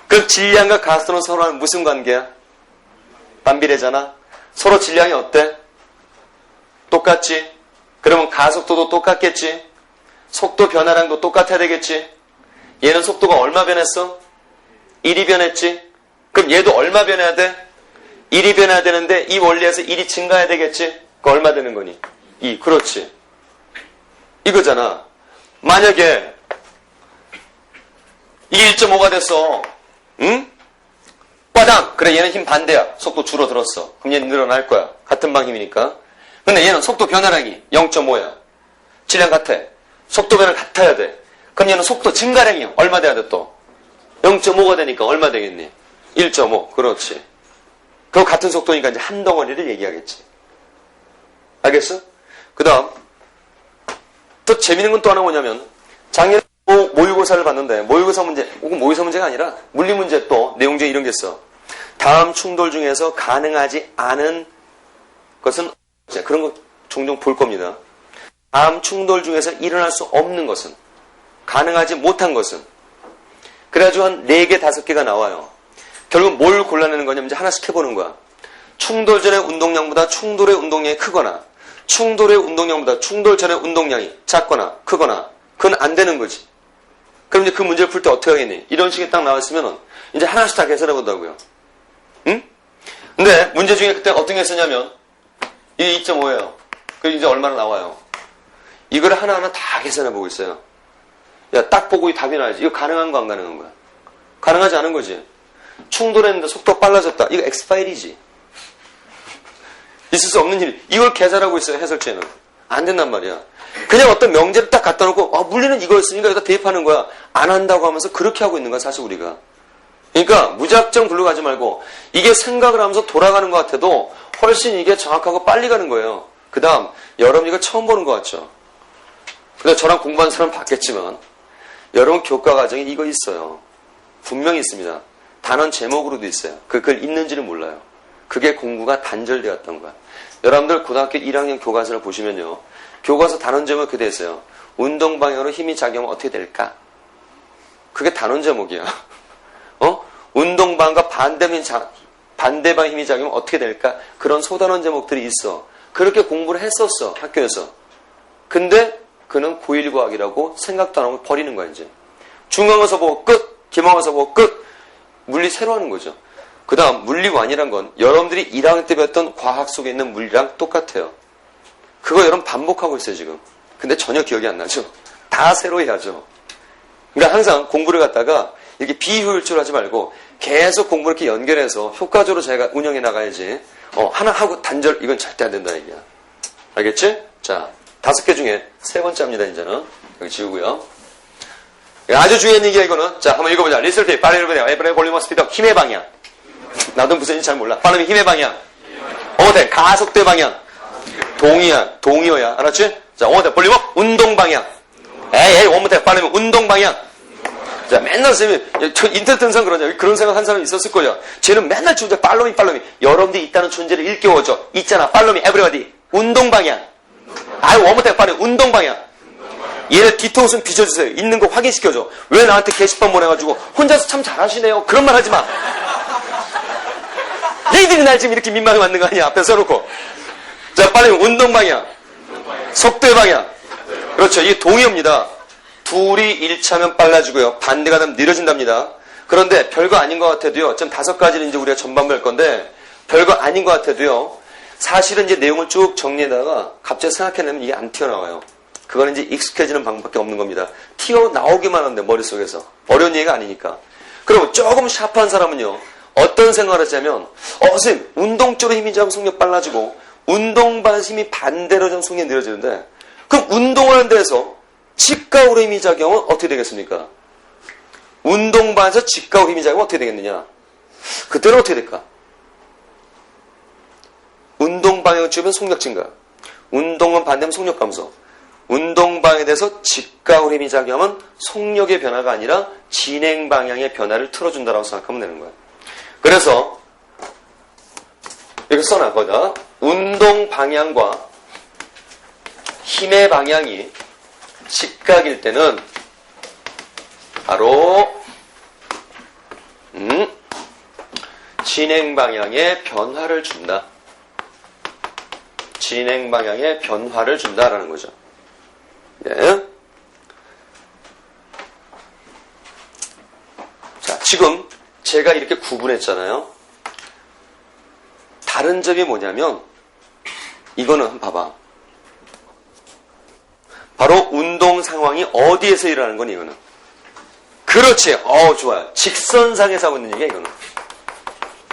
그럼 질량과 가속도는 서로 하는 무슨 관계야? 반비례잖아. 서로 질량이 어때? 똑같지? 그러면 가속도도 똑같겠지? 속도 변화량도 똑같아야 되겠지? 얘는 속도가 얼마 변했어? 1이 변했지? 그럼 얘도 얼마 변해야 돼? 1이 변해야 되는데 이 원리에서 1이 증가해야 되겠지? 그 얼마 되는 거니? 2. 그렇지. 이거잖아. 만약에 이게 1.5가 됐어. 응? 꽈당! 그래, 얘는 힘 반대야. 속도 줄어들었어. 그럼 얘는 늘어날 거야. 같은 방힘이니까. 근데 얘는 속도 변화량이 0.5야. 질량 같아. 속도 변화 같아야 돼. 그럼 얘는 속도 증가량이 얼마 돼야 돼 또? 0.5가 되니까 얼마 되겠니? 1.5. 그렇지. 그거 같은 속도니까 이제 한 덩어리를 얘기하겠지. 알겠어? 그 다음, 또 재밌는 건 또 하나 뭐냐면, 작년에 모의고사를 봤는데, 모의고사 문제, 혹은 모의고사 문제가 아니라, 물리 문제 또, 내용 중에 이런 게 있어. 다음 충돌 중에서 가능하지 않은 것은, 그런 거 종종 볼 겁니다. 다음 충돌 중에서 일어날 수 없는 것은, 가능하지 못한 것은, 그래가지고 한 4개, 5개가 나와요. 결국 뭘 골라내는 거냐면 이제 하나씩 해보는 거야. 충돌 전의 운동량보다 충돌의 운동량이 크거나, 충돌의 운동량보다 충돌 전의 운동량이 작거나 크거나, 그건 안 되는 거지. 그럼 이제 그 문제를 풀 때 어떻게 하겠니? 이런 식이 딱 나왔으면은 이제 하나씩 다 계산해 본다고요. 응? 근데 문제 중에 그때 어떤 게 있었냐면 이게 2.5예요. 그리고 이제 얼마나 나와요? 이걸 하나하나 다 계산해 보고 있어요. 야, 딱 보고 이 답이 나야지. 이거 가능한 거 안 가능한 거야? 가능하지 않은 거지. 충돌했는데 속도가 빨라졌다. 이거 엑스파일이지. 있을 수 없는 일. 이걸 계산하고 있어요, 해설체는. 안 된단 말이야. 그냥 어떤 명제를 딱 갖다 놓고, 물리는 이거였으니까 여기다 대입하는 거야. 안 한다고 하면서 그렇게 하고 있는 거야, 사실 우리가. 그러니까 무작정 글로 가지 말고, 이게 생각을 하면서 돌아가는 것 같아도 훨씬 이게 정확하고 빨리 가는 거예요. 그 다음, 여러분 이거 처음 보는 것 같죠? 근데 저랑 공부한 사람 봤겠지만, 여러분 교과 과정에 이거 있어요. 분명히 있습니다. 단원 제목으로도 있어요. 그걸 있는지는 몰라요. 그게 공부가 단절되었던 거야. 여러분들 고등학교 1학년 교과서를 보시면요. 교과서 단원 제목이 그렇게 돼 있어요. 운동 방향으로 힘이 작용하면 어떻게 될까? 그게 단원 제목이야. 운동 방향과 반대방 힘이 작용하면 어떻게 될까? 그런 소단원 제목들이 있어. 그렇게 공부를 했었어, 학교에서. 근데 그는 고1 과학이라고 생각도 안 하고 버리는 거야, 이제. 중간고사 보고 끝! 기말고사 보고 끝! 물리 새로 하는 거죠. 그 다음 물리완이란 건 여러분들이 1학년 때 배웠던 과학 속에 있는 물리랑 똑같아요. 그거 여러분 반복하고 있어요, 지금. 근데 전혀 기억이 안 나죠. 다 새로 해야죠. 그러니까 항상 공부를 갖다가 이렇게 비효율적으로 하지 말고 계속 공부를 이렇게 연결해서 효과적으로 자기가 운영해 나가야지. 하나 하고 단절, 이건 절대 안 된다, 얘기야. 알겠지? 자, 5개 중에 3번째입니다, 이제는. 여기 지우고요. 아주 중요한 얘기야, 이거는. 자, 한번 읽어보자. 리설트, 파레르베네, 에브레 볼리머 스피드, 힘의 방향. 나도 무슨 인지 잘 몰라. 발음이 힘의 방향. 어때? 가속도의 방향. 동의어야. 알았지? 자, 원모택 볼륨업. 운동 방향. 에이, 원모택 빠르면 운동 방향. 자, 맨날 선생님이, 인터넷 등산 그러냐. 그런 생각 한 사람이 있었을 거야. 쟤는 맨날 존재, 팔로미. 여러분들이 있다는 존재를 일깨워줘. 있잖아, 팔로미, 에브리바디. 운동 방향. 아유, 원모택 빠르면 운동 방향. 얘네 뒤통수 비춰주세요. 있는 거 확인시켜줘. 왜 나한테 게시판 보내가지고, 혼자서 참 잘하시네요. 그런 말 하지 마. 얘들이 날 지금 이렇게 민망하게 만든 거 아니야. 앞에 써놓고. 자, 빨리 운동 방향. 속도의 방향. 그렇죠. 이게 동의어입니다. 둘이 일치하면 빨라지고요. 반대가 되면 느려진답니다. 그런데 별거 아닌 것 같아도요. 좀 5가지를 이제 우리가 전반부 할 건데, 별거 아닌 것 같아도요. 사실은 이제 내용을 쭉 정리해다가 갑자기 생각해내면 이게 안 튀어나와요. 그거는 이제 익숙해지는 방법밖에 없는 겁니다. 튀어나오기만 한데, 머릿속에서. 어려운 얘기가 아니니까. 그럼 조금 샤프한 사람은요. 어떤 생각을 했냐면, 선생님, 운동 쪽으로 힘이 좀 속력 빨라지고, 운동 반 힘이 반대로 좀 속력이 느려지는데, 그럼 운동을 하는 데에서 직각으로 힘이 작용은 어떻게 되겠습니까? 운동 반에서 직각으로 힘이 작용은 어떻게 되겠느냐? 그때는 어떻게 될까? 운동 방향을 주면 속력 증가. 운동은 반대면 속력 감소. 운동 방향에 대해서 직각으로 힘이 작용하면 속력의 변화가 아니라 진행 방향의 변화를 틀어준다고 생각하면 되는 거예요. 그래서 이렇게 써놨거든. 운동 방향과 힘의 방향이 직각일 때는 바로 진행 방향의 변화를 준다. 진행 방향의 변화를 준다라는 거죠. 네. 자, 지금 제가 이렇게 구분했잖아요. 다른 점이 뭐냐면 이거는 봐봐. 바로 운동 상황이 어디에서 일어나는 거니 이거는. 그렇지. 좋아요. 직선상에서 하고 있는 얘기야 이거는.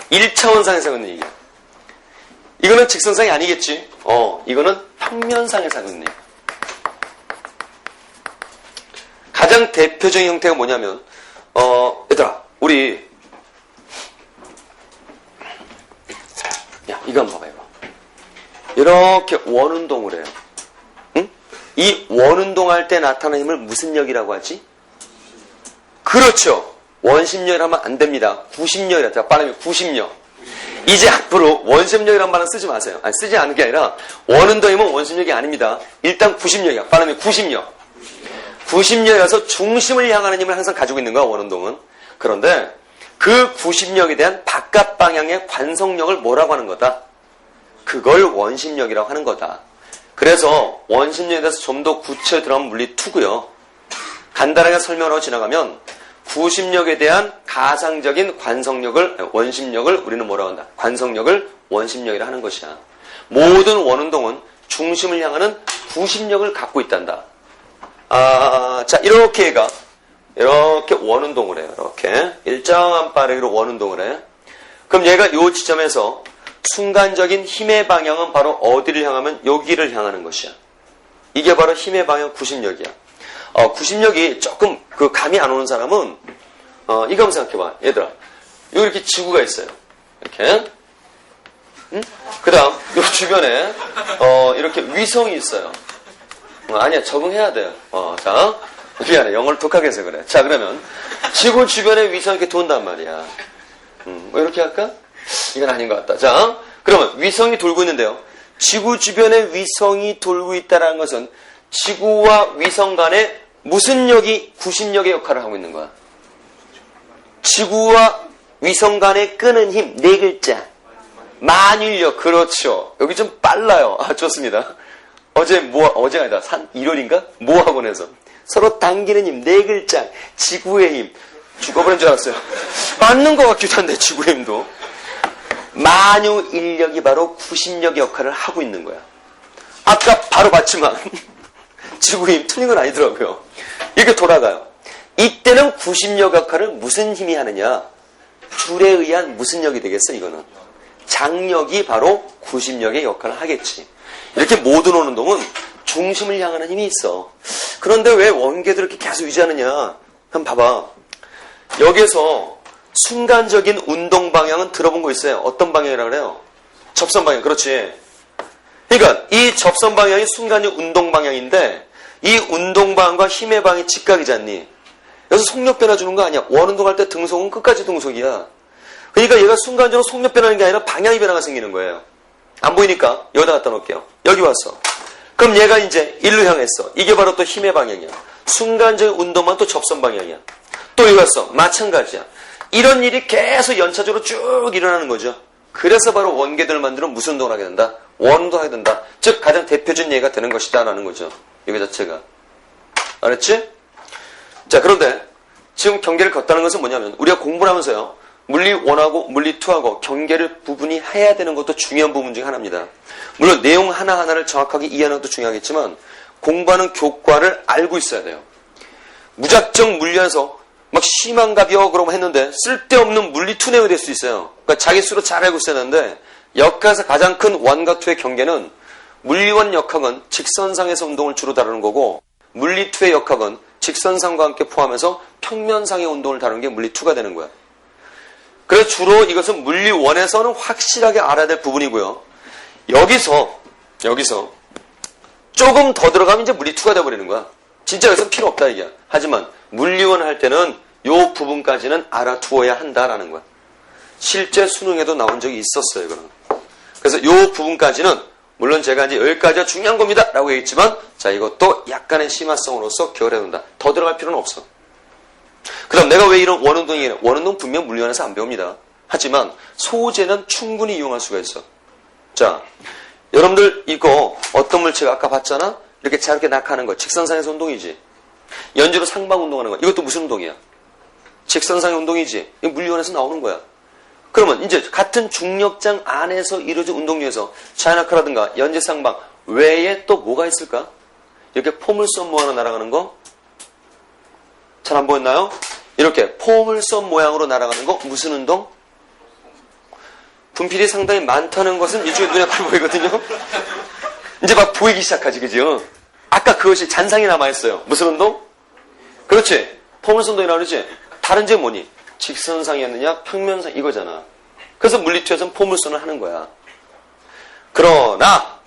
1차원상에서 하고 있는 얘기야. 이거는 직선상이 아니겠지. 이거는 평면상에서 하고 있는 얘기야. 가장 대표적인 형태가 뭐냐면 얘들아 우리 이거 한번 봐봐 이거. 이렇게 원운동을 해요. 응? 이 원운동할 때 나타나는 힘을 무슨 역이라고 하지? 그렇죠. 원심력이라 하면 안 됩니다. 구심력이라. 자, 빠르면 구심력. 이제 앞으로 원심력이란 말은 쓰지 마세요. 아니, 쓰지 않은 게 아니라 원운동이면 원심력이 아닙니다. 일단 구심력이야. 빠르면 구심력. 구심력이라서 중심을 향하는 힘을 항상 가지고 있는 거야, 원운동은. 그런데 그 구심력에 대한 바깥 방향의 관성력을 뭐라고 하는 거다? 그걸 원심력이라고 하는 거다. 그래서 원심력에 대해서 좀 더 구체에 들어가면 물리 2고요. 간단하게 설명하고 지나가면 구심력에 대한 가상적인 원심력을 우리는 뭐라고 한다? 관성력을 원심력이라 하는 것이야. 모든 원운동은 중심을 향하는 구심력을 갖고 있단다. 자, 이렇게 얘가 이렇게 원운동을 해요. 이렇게 일정한 빠르기로 원운동을 해. 그럼 얘가 이 지점에서 순간적인 힘의 방향은 바로 어디를 향하면 여기를 향하는 것이야. 이게 바로 힘의 방향 구심력이야. 구심력이 조금 그 감이 안 오는 사람은 이거 한번 생각해봐. 얘들아, 여기 이렇게 지구가 있어요. 이렇게. 응? 그 다음 요 주변에 이렇게 위성이 있어요. 아니야, 적응해야 돼요. 자, 미안해, 영어를 독하게 해서 그래. 자, 그러면 지구 주변에 위성이 이렇게 돈단 말이야. 뭐 이렇게 할까? 이건 아닌 것 같다. 자, 그러면 위성이 돌고 있는데요. 지구 주변에 위성이 돌고 있다는 것은 지구와 위성 간에 무슨 역이 구심력의 역할을 하고 있는 거야? 지구와 위성 간에 끄는 힘, 4글자. 만일력, 그렇죠. 여기 좀 빨라요. 좋습니다. 어제가 아니다. 일요일인가? 모학원에서. 서로 당기는 힘, 4글자. 지구의 힘. 죽어버린 줄 알았어요. 맞는 것 같기도 한데, 지구의 힘도. 만유인력이 바로 구심력의 역할을 하고 있는 거야. 아까 바로 봤지만, 지구의 힘 틀린 건 아니더라고요. 이렇게 돌아가요. 이때는 구심력 역할을 무슨 힘이 하느냐? 줄에 의한 무슨力이 되겠어, 이거는? 장력이 바로 구심력의 역할을 하겠지. 이렇게 모든 원운동은 중심을 향하는 힘이 있어. 그런데 왜 원궤도를 이렇게 계속 유지하느냐? 한번 봐봐. 여기에서 순간적인 운동 방향은 들어본 거 있어요. 어떤 방향이라고 그래요? 접선 방향, 그렇지. 그러니까 이 접선 방향이 순간적 운동 방향인데 이 운동 방향과 힘의 방향이 직각이지 않니? 여기서 속력 변화 주는 거 아니야. 원운동할 때 등속은 끝까지 등속이야. 그러니까 얘가 순간적으로 속력 변하는 게 아니라 방향의 변화가 생기는 거예요. 안 보이니까 여기다 갖다 놓을게요. 여기 왔어. 그럼 얘가 이제 일로 향했어. 이게 바로 또 힘의 방향이야. 순간적인 운동만 또 접선 방향이야. 또 여기 왔어. 마찬가지야. 이런 일이 계속 연차적으로 쭉 일어나는 거죠. 그래서 바로 원계들을 만들면 무슨 운동을 하게 된다? 원운동을 하게 된다. 즉 가장 대표적인 예가 되는 것이다 라는 거죠. 여기 자체가. 알았지? 자, 그런데 지금 경계를 걷다는 것은 뭐냐면 우리가 공부를 하면서요. 물리 1하고 물리 2하고 경계를 부분이 해야 되는 것도 중요한 부분 중에 하나입니다. 물론 내용 하나하나를 정확하게 이해하는 것도 중요하겠지만 공부하는 교과를 알고 있어야 돼요. 무작정 물리에서 막 심한갑이요 그러고 했는데 쓸데없는 물리 2 내용이 될 수 있어요. 그러니까 자기 수로 잘 알고 있어야 되는데 역학에서 가장 큰 1과 2의 경계는 물리 1 역학은 직선상에서 운동을 주로 다루는 거고 물리 2의 역학은 직선상과 함께 포함해서 평면상의 운동을 다루는 게 물리 2가 되는 거야. 그래서 주로 이것은 물리 1에서는 확실하게 알아야 될 부분이고요. 여기서 조금 더 들어가면 이제 물리 2가 돼버리는 거야. 진짜 여기서 필요 없다 이게. 하지만 물리 1 할 때는 요 부분까지는 알아두어야 한다라는 거야. 실제 수능에도 나온 적이 있었어요. 그럼. 그래서 요 부분까지는 물론 제가 이제 여기까지가 중요한 겁니다 라고 얘기했지만 자 이것도 약간의 심화성으로서 기억을 해둔다. 더 들어갈 필요는 없어. 그 다음 내가 왜 이런 원운동이냐. 원운동 분명 물리원에서 안 배웁니다. 하지만 소재는 충분히 이용할 수가 있어. 자, 여러분들 이거 어떤 물체가 아까 봤잖아? 이렇게 자유롭게 낙하하는 거. 직선상에서 운동이지. 연주로 상방 운동하는 거. 이것도 무슨 운동이야? 직선상의 운동이지. 이거 물리원에서 나오는 거야. 그러면 이제 같은 중력장 안에서 이루어진 운동 중에서 자연낙하라든가 연재상방 외에 또 뭐가 있을까? 이렇게 포물선 모양으로 날아가는 거? 잘 안 보였나요? 이렇게 포물선 모양으로 날아가는 거 무슨 운동? 분필이 상당히 많다는 것은 이쪽에 눈에 잘 보이거든요. 이제 막 보이기 시작하지, 그죠? 아까 그것이 잔상이 남아있어요. 무슨 운동? 그렇지. 포물선 운동이라고 그러지? 다른 점이 뭐니? 직선상이었느냐? 평면상 이거잖아. 그래서 물리투에서는 포물선을 하는 거야. 그러나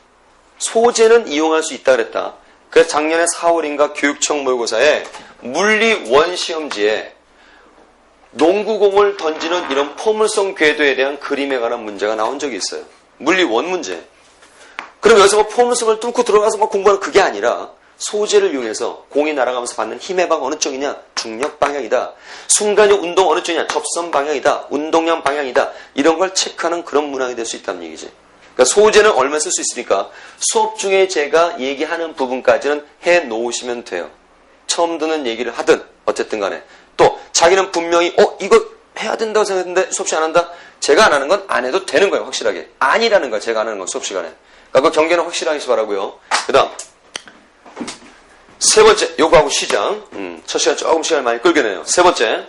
소재는 이용할 수 있다 그랬다. 그래서 작년에 4월인가 교육청 모의고사에 물리 1 시험지에 농구공을 던지는 이런 포물선 궤도에 대한 그림에 관한 문제가 나온 적이 있어요. 물리 1 문제. 그럼 여기서 뭐 포물선을 뚫고 들어가서 막 공부하는 그게 아니라 소재를 이용해서 공이 날아가면서 받는 힘의 방 어느 쪽이냐? 중력 방향이다. 순간적 운동 어느 쪽이냐? 접선 방향이다. 운동량 방향이다. 이런 걸 체크하는 그런 문항이 될 수 있다는 얘기지. 그러니까 소재는 얼마 쓸 수 있으니까 수업 중에 제가 얘기하는 부분까지는 해 놓으시면 돼요. 처음 듣는 얘기를 하든 어쨌든 간에. 또 자기는 분명히 이거 해야 된다고 생각했는데 수업 시간 안 한다? 제가 안 하는 건 안 해도 되는 거예요. 확실하게. 아니라는 거야. 제가 안 하는 건 수업 시간에. 그러니까 그 경계는 확실하게 하시기 바라고요. 그 다음 세 번째, 요거하고 시작. 첫 시간 조금 시간을 많이 끌게네요. 세 번째.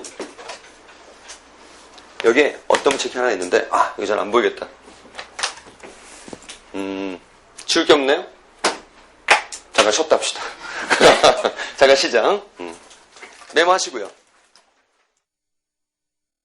여기에 어떤 문책이 하나 있는데, 여기 잘 안 보이겠다. 지울 게 없네요? 잠깐 쉬었다 합시다. 잠깐 시작. 메모하시고요.